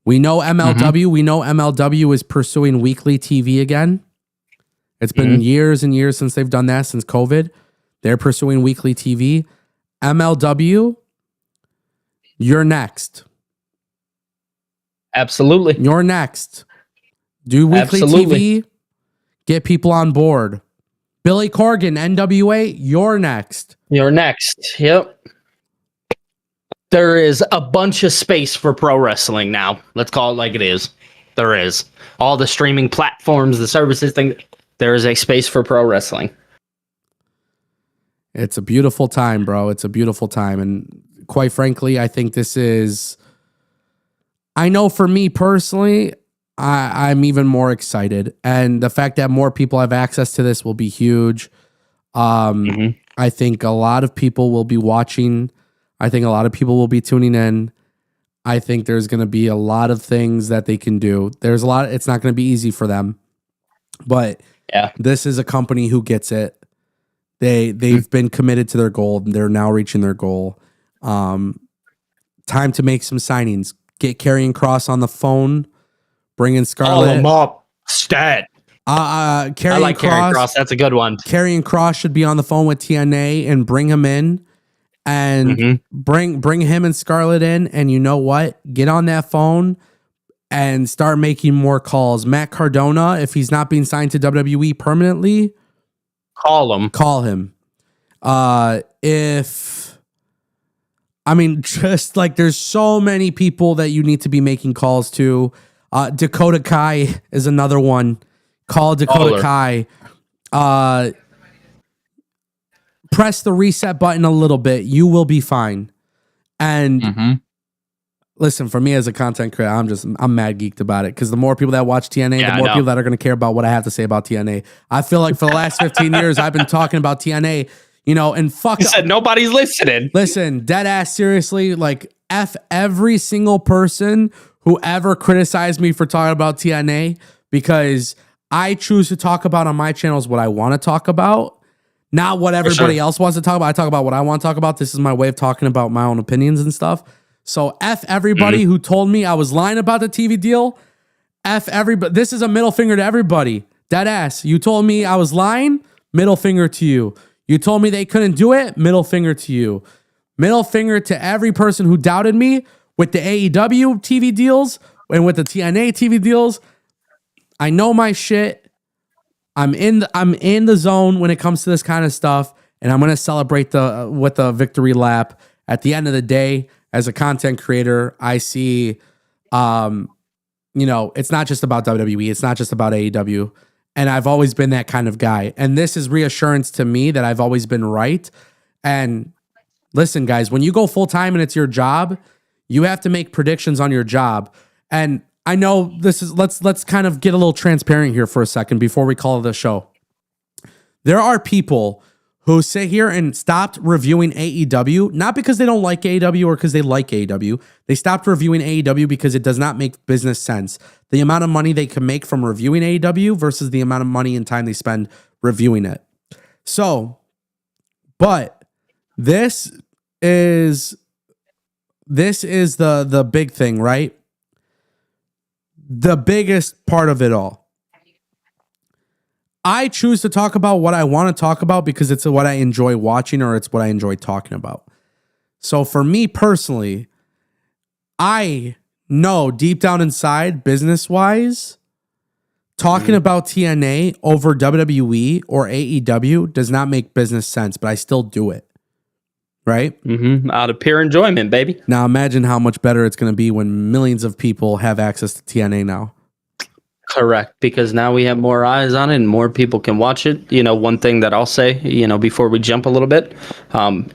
We know MLW. We know MLW is pursuing weekly TV again. It's been years and years since they've done that, since COVID. They're pursuing weekly TV. MLW, you're next. Absolutely. You're next. Do weekly TV. Get people on board. Billy Corgan, NWA, you're next. You're next. Yep. There is a bunch of space for pro wrestling now. Let's call it like it is. There is. All the streaming platforms, the services thing. There is a space for pro wrestling. It's a beautiful time, bro. It's a beautiful time. And quite frankly, I think this is... I know for me personally, I'm even more excited. And the fact that more people have access to this will be huge. I think a lot of people will be watching. I think a lot of people will be tuning in. I think there's going to be a lot of things that they can do. There's a lot. It's not going to be easy for them. But yeah, this is a company who gets it. They've been committed to their goal. They're now reaching their goal. Time to make some signings. Get Karrion Kross on the phone. Bring in Scarlett. Call him up. Stat. I like Karrion Kross. That's a good one. Karrion Kross should be on the phone with TNA and bring him in. And bring him and Scarlett in. And you know what? Get on that phone and start making more calls. Matt Cardona, if he's not being signed to WWE permanently, call him. Just like there's so many people that you need to be making calls to. Dakota Kai is another one. Call Dakota Kai. Press the reset button a little bit. You will be fine. And listen, for me as a content creator, I'm mad geeked about it because the more people that watch TNA, the more people that are going to care about what I have to say about TNA. I feel like for the last 15 years, I've been talking about TNA. You know, and fuck. You said nobody's listening. Listen, dead ass, seriously, like F every single person who ever criticized me for talking about TNA, because I choose to talk about on my channels what I want to talk about, not what everybody else wants to talk about. I talk about what I want to talk about. This is my way of talking about my own opinions and stuff. So F everybody who told me I was lying about the TV deal. F everybody. This is a middle finger to everybody. Dead ass. You told me I was lying. Middle finger to you. You told me they couldn't do it. Middle finger to you. Middle finger to every person who doubted me with the AEW TV deals and with the TNA TV deals. I know my shit. I'm in the zone when it comes to this kind of stuff, and I'm gonna celebrate with a victory lap. At the end of the day, as a content creator, I see, it's not just about WWE. It's not just about AEW. And I've always been that kind of guy. And this is reassurance to me that I've always been right. And listen, guys, when you go full time and it's your job, you have to make predictions on your job. And I know this is, let's kind of get a little transparent here for a second before we call the show. There are people who sit here and stopped reviewing AEW, not because they don't like AEW or because they like AEW. They stopped reviewing AEW because it does not make business sense. The amount of money they can make from reviewing AEW versus the amount of money and time they spend reviewing it. So But this is the big thing, right? The biggest part of it all. I choose to talk about what I want to talk about because it's what I enjoy watching or it's what I enjoy talking about. So for me personally, I know deep down inside, business-wise, talking about TNA over WWE or AEW does not make business sense, but I still do it. Right? Out of pure enjoyment, baby. Now imagine how much better it's going to be when millions of people have access to TNA now. Correct, because now we have more eyes on it and more people can watch it. You know, one thing that I'll say, before we jump a little bit,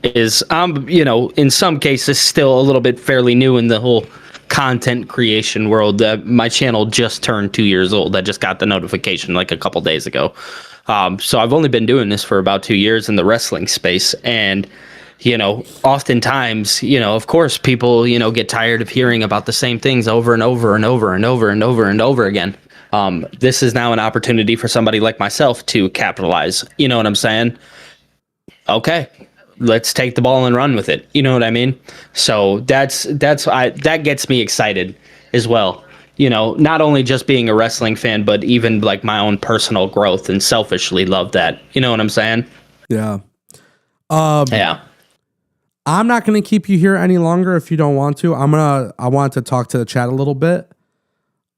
is I'm, in some cases still a little bit fairly new in the whole content creation world. My channel just turned 2 years old. I just got the notification like a couple days ago. So I've only been doing this for about 2 years in the wrestling space, and oftentimes, of course, people, get tired of hearing about the same things over and over and over and over and over and over again. This is now an opportunity for somebody like myself to capitalize. You know what I'm saying? Okay, let's take the ball and run with it. You know what I mean? So that gets me excited as well. Not only just being a wrestling fan, but even like my own personal growth, and selfishly love that. You know what I'm saying? Yeah. Yeah. I'm not going to keep you here any longer if you don't want to. I want to talk to the chat a little bit.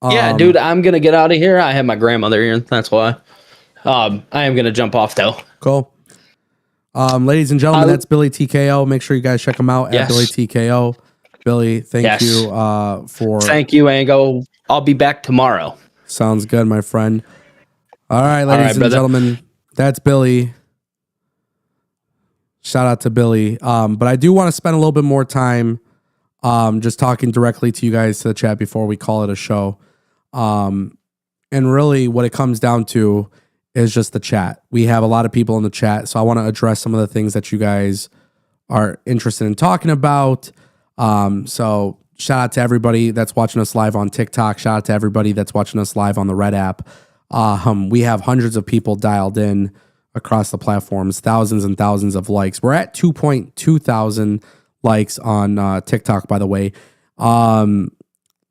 Yeah, dude, I'm going to get out of here. I have my grandmother here. That's why. I am going to jump off though. Cool. Ladies and gentlemen, that's Billy TKO. Make sure you guys check him out at Billy TKO. Billy, thank you for... Thank you, Ango. I'll be back tomorrow. Sounds good, my friend. All right, ladies and gentlemen, that's Billy. Shout out to Billy. But I do want to spend a little bit more time just talking directly to you guys to the chat before we call it a show. And really what it comes down to is just the chat. We have a lot of people in the chat, so I want to address some of the things that you guys are interested in talking about. So shout out to everybody that's watching us live on TikTok. Shout out to everybody that's watching us live on the Red app. We have hundreds of people dialed in across the platforms, thousands and thousands of likes. We're at 2.2 thousand likes on TikTok, by the way.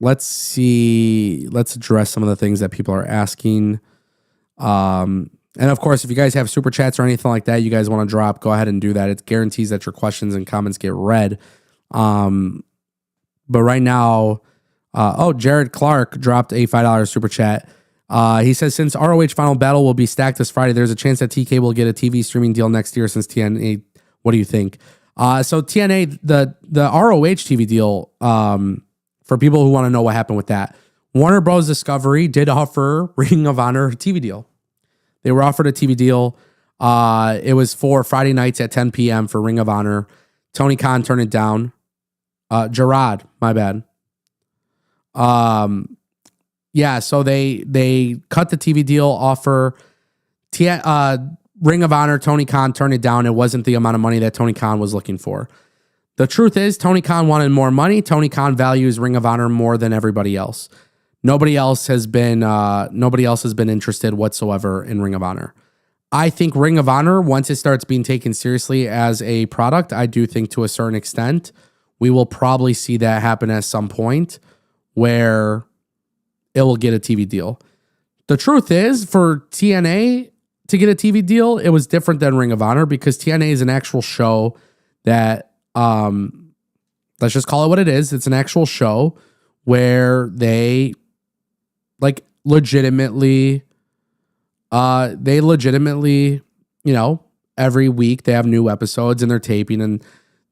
Let's see. Let's address some of the things that people are asking. And of course, if you guys have super chats or anything like that you guys want to drop, go ahead and do that. It guarantees that your questions and comments get read. But right now, Jared Clark dropped a $5 super chat. He says, since ROH Final Battle will be stacked this Friday, there's a chance that TK will get a TV streaming deal next year since TNA. What do you think? So TNA, the ROH TV deal, for people who want to know what happened with that, Warner Bros. Discovery did offer Ring of Honor a TV deal. They were offered a TV deal. It was for Friday nights at 10 p.m. for Ring of Honor. Tony Khan turned it down. Gerard, my bad. Yeah, so they cut the TV deal offer. Ring of Honor, Tony Khan turned it down. It wasn't the amount of money that Tony Khan was looking for. The truth is, Tony Khan wanted more money. Tony Khan values Ring of Honor more than everybody else. Nobody else has been interested whatsoever in Ring of Honor. I think Ring of Honor, once it starts being taken seriously as a product, I do think to a certain extent, we will probably see that happen at some point where it will get a TV deal. The truth is, for TNA to get a TV deal, it was different than Ring of Honor because TNA is an actual show that, let's just call it what it is. It's an actual show where they legitimately, every week they have new episodes and they're taping and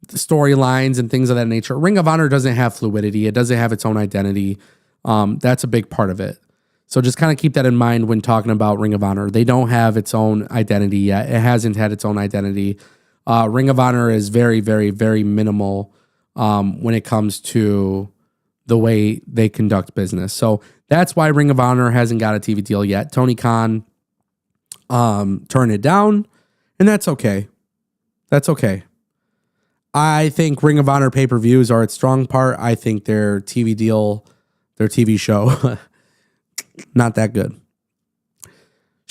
storylines and things of that nature. Ring of Honor doesn't have fluidity. It doesn't have its own identity. That's a big part of it. So just kind of keep that in mind when talking about Ring of Honor. They don't have its own identity yet. It hasn't had its own identity. Ring of Honor is very, very, very minimal when it comes to the way they conduct business. So that's why Ring of Honor hasn't got a TV deal yet. Tony Khan turned it down, and that's okay. That's okay. I think Ring of Honor pay-per-views are its strong part. I think their TV deal, their TV show, not that good.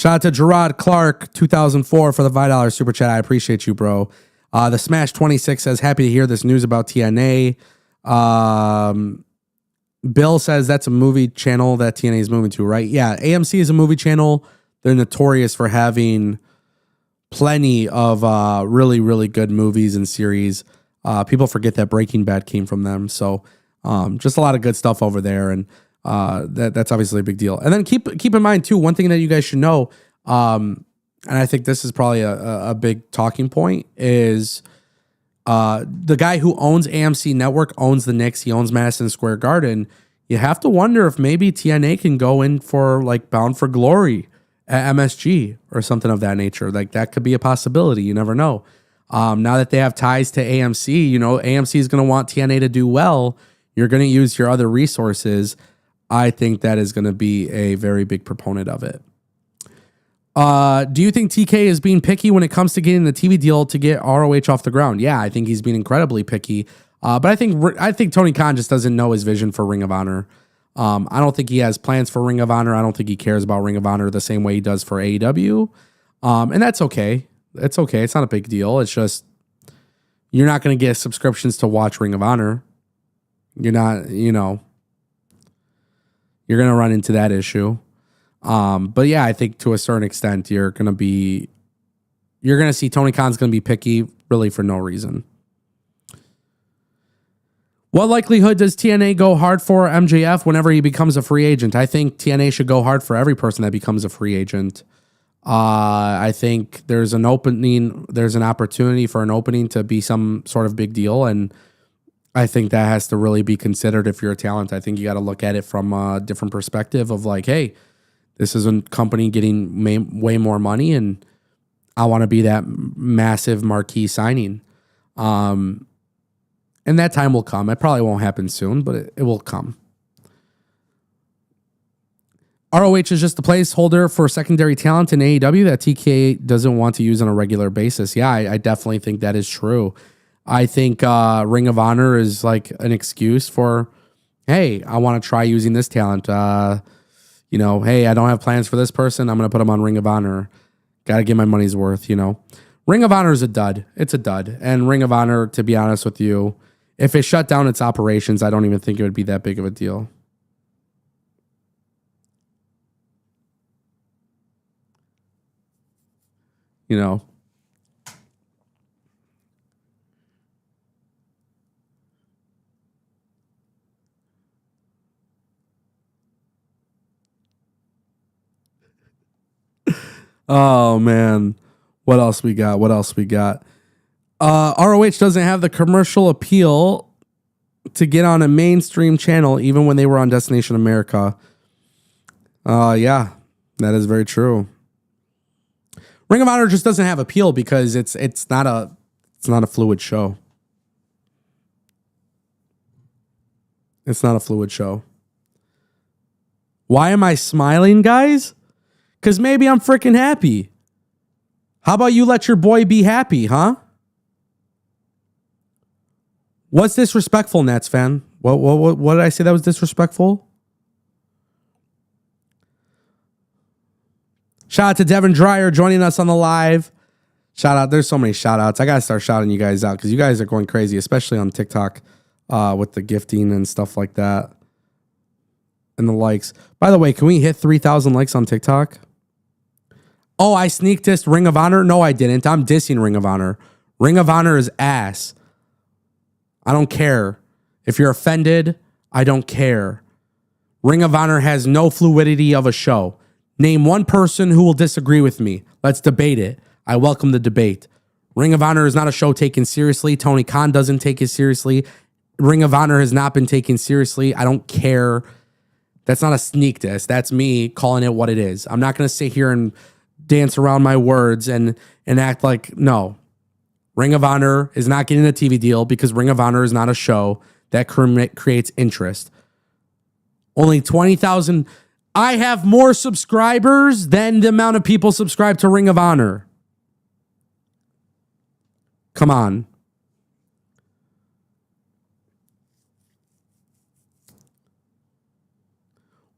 Shout out to Gerard Clark, 2004 for the $5 super chat. I appreciate you, bro. The Smash 26 says, happy to hear this news about TNA. Bill says that's a movie channel that TNA is moving to, right? Yeah, AMC is a movie channel. They're notorious for having plenty of really, really good movies and series. People forget that Breaking Bad came from them. So just a lot of good stuff over there. And that's obviously a big deal. And then keep in mind, too, one thing that you guys should know, and I think this is probably a big talking point, is the guy who owns AMC Network owns the Knicks. He owns Madison Square Garden. You have to wonder if maybe TNA can go in for like Bound for Glory at MSG or something of that nature. Like that could be a possibility. You never know. Now that they have ties to AMC, you know, AMC is going to want TNA to do well. You're going to use your other resources. I think that is going to be a very big proponent of it. Do you think TK is being picky when it comes to getting the TV deal to get ROH off the ground? Yeah, I think he's being incredibly picky. But I think Tony Khan just doesn't know his vision for Ring of Honor. I don't think he has plans for Ring of Honor. I don't think he cares about Ring of Honor the same way he does for AEW. And that's okay. It's okay. It's not a big deal. It's just you're not going to get subscriptions to watch Ring of Honor. You're not, you know, you're going to run into that issue. But yeah, I think to a certain extent, you're going to see Tony Khan's going to be picky really for no reason. What likelihood does TNA go hard for MJF whenever he becomes a free agent? I think TNA should go hard for every person that becomes a free agent. I think there's an opportunity for an opening to be some sort of big deal. And I think that has to really be considered if you're a talent. I think you got to look at it from a different perspective of like, hey, this is a company getting way more money, and I want to be that massive marquee signing. And that time will come. It probably won't happen soon, but it will come. ROH is just a placeholder for secondary talent in AEW that TK doesn't want to use on a regular basis. Yeah, I definitely think that is true. I think Ring of Honor is like an excuse for, hey, I want to try using this talent. You know, hey, I don't have plans for this person. I'm going to put them on Ring of Honor. Got to get my money's worth, you know. Ring of Honor is a dud. It's a dud. And Ring of Honor, to be honest with you, if it shut down its operations, I don't even think it would be that big of a deal. You know. Oh, man. What else we got? ROH doesn't have the commercial appeal to get on a mainstream channel, even when they were on Destination America. Yeah, that is very true. Ring of Honor just doesn't have appeal because it's not a fluid show. It's not a fluid show. Why am I smiling, guys? Because maybe I'm freaking happy. How about you let your boy be happy, huh? What's disrespectful, Nats fan? What did I say that was disrespectful? Shout out to Devin Dreyer joining us on the live. Shout out. There's so many shout outs. I got to start shouting you guys out because you guys are going crazy, especially on TikTok with the gifting and stuff like that. And the likes. By the way, can we hit 3,000 likes on TikTok? Oh, I sneak dissed Ring of Honor? No, I didn't. I'm dissing Ring of Honor. Ring of Honor is ass. I don't care. If you're offended, I don't care. Ring of Honor has no fluidity of a show. Name one person who will disagree with me. Let's debate it. I welcome the debate. Ring of Honor is not a show taken seriously. Tony Khan doesn't take it seriously. Ring of Honor has not been taken seriously. I don't care. That's not a sneak diss. That's me calling it what it is. I'm not going to sit here and dance around my words and act like, no. Ring of Honor is not getting a TV deal because Ring of Honor is not a show that creates interest. Only 20,000. I have more subscribers than the amount of people subscribe to Ring of Honor. Come on.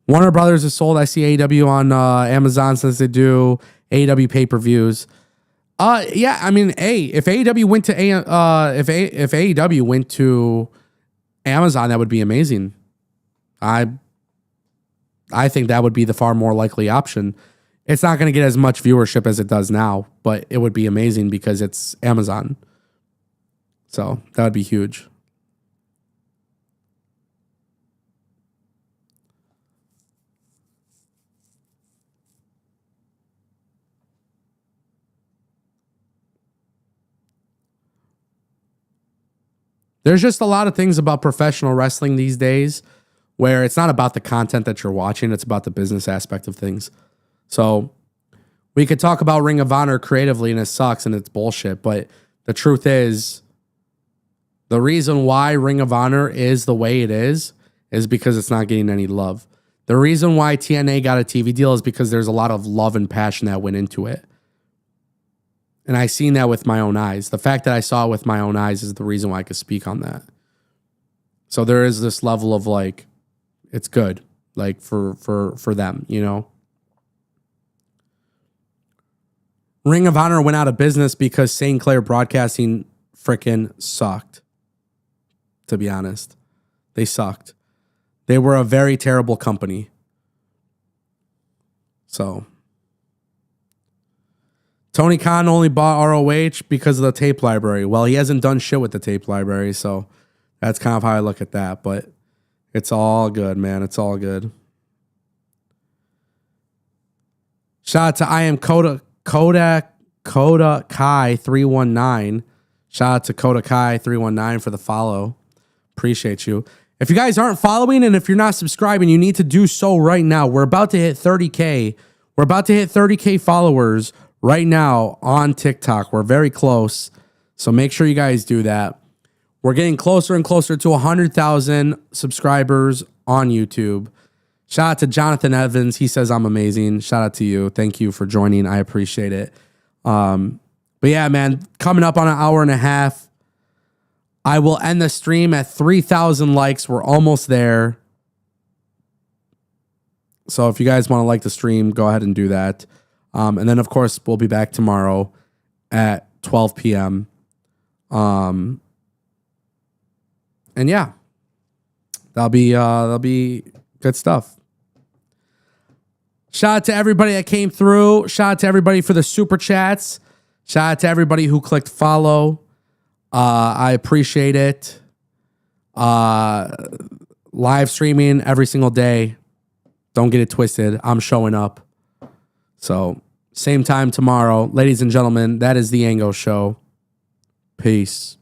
Warner Brothers is sold. I see AEW on Amazon since they do AEW pay-per-views. Yeah, I mean, if AEW went to if AEW went to Amazon, that would be amazing. I think that would be the far more likely option. It's not going to get as much viewership as it does now, but it would be amazing because it's Amazon. So that would be huge. There's just a lot of things about professional wrestling these days where it's not about the content that you're watching, it's about the business aspect of things. So we could talk about Ring of Honor creatively and it sucks and it's bullshit, but the truth is the reason why Ring of Honor is the way it is because it's not getting any love. The reason why TNA got a TV deal is because there's a lot of love and passion that went into it. And I seen that with my own eyes. The fact that I saw it with my own eyes is the reason why I could speak on that. So there is this level of like, it's good, like for them, you know. Ring of Honor went out of business because St. Clair Broadcasting freaking sucked. To be honest, they sucked. They were a very terrible company. So Tony Khan only bought ROH because of the tape library. Well, he hasn't done shit with the tape library, so that's kind of how I look at that. But it's all good, man. It's all good. Shout out to I am Coda Kai 319. Shout out to Coda Kai 319 for the follow. Appreciate you. If you guys aren't following and if you're not subscribing, you need to do so right now. We're about to hit 30K. We're about to hit 30K followers right now on TikTok. We're very close. So make sure you guys do that. We're getting closer and closer to 100,000 subscribers on YouTube. Shout out to Jonathan Evans. He says I'm amazing. Shout out to you. Thank you for joining. I appreciate it. But yeah, man, coming up on an hour and a half. I will end the stream at 3,000 likes. We're almost there. So if you guys want to like the stream, go ahead and do that. And then, of course, we'll be back tomorrow at 12 p.m. And yeah, that'll be good stuff. Shout out to everybody that came through. Shout out to everybody for the super chats. Shout out to everybody who clicked follow. I appreciate it. Live streaming every single day. Don't get it twisted. I'm showing up. So, same time tomorrow. Ladies and gentlemen, that is the Ango Show. Peace.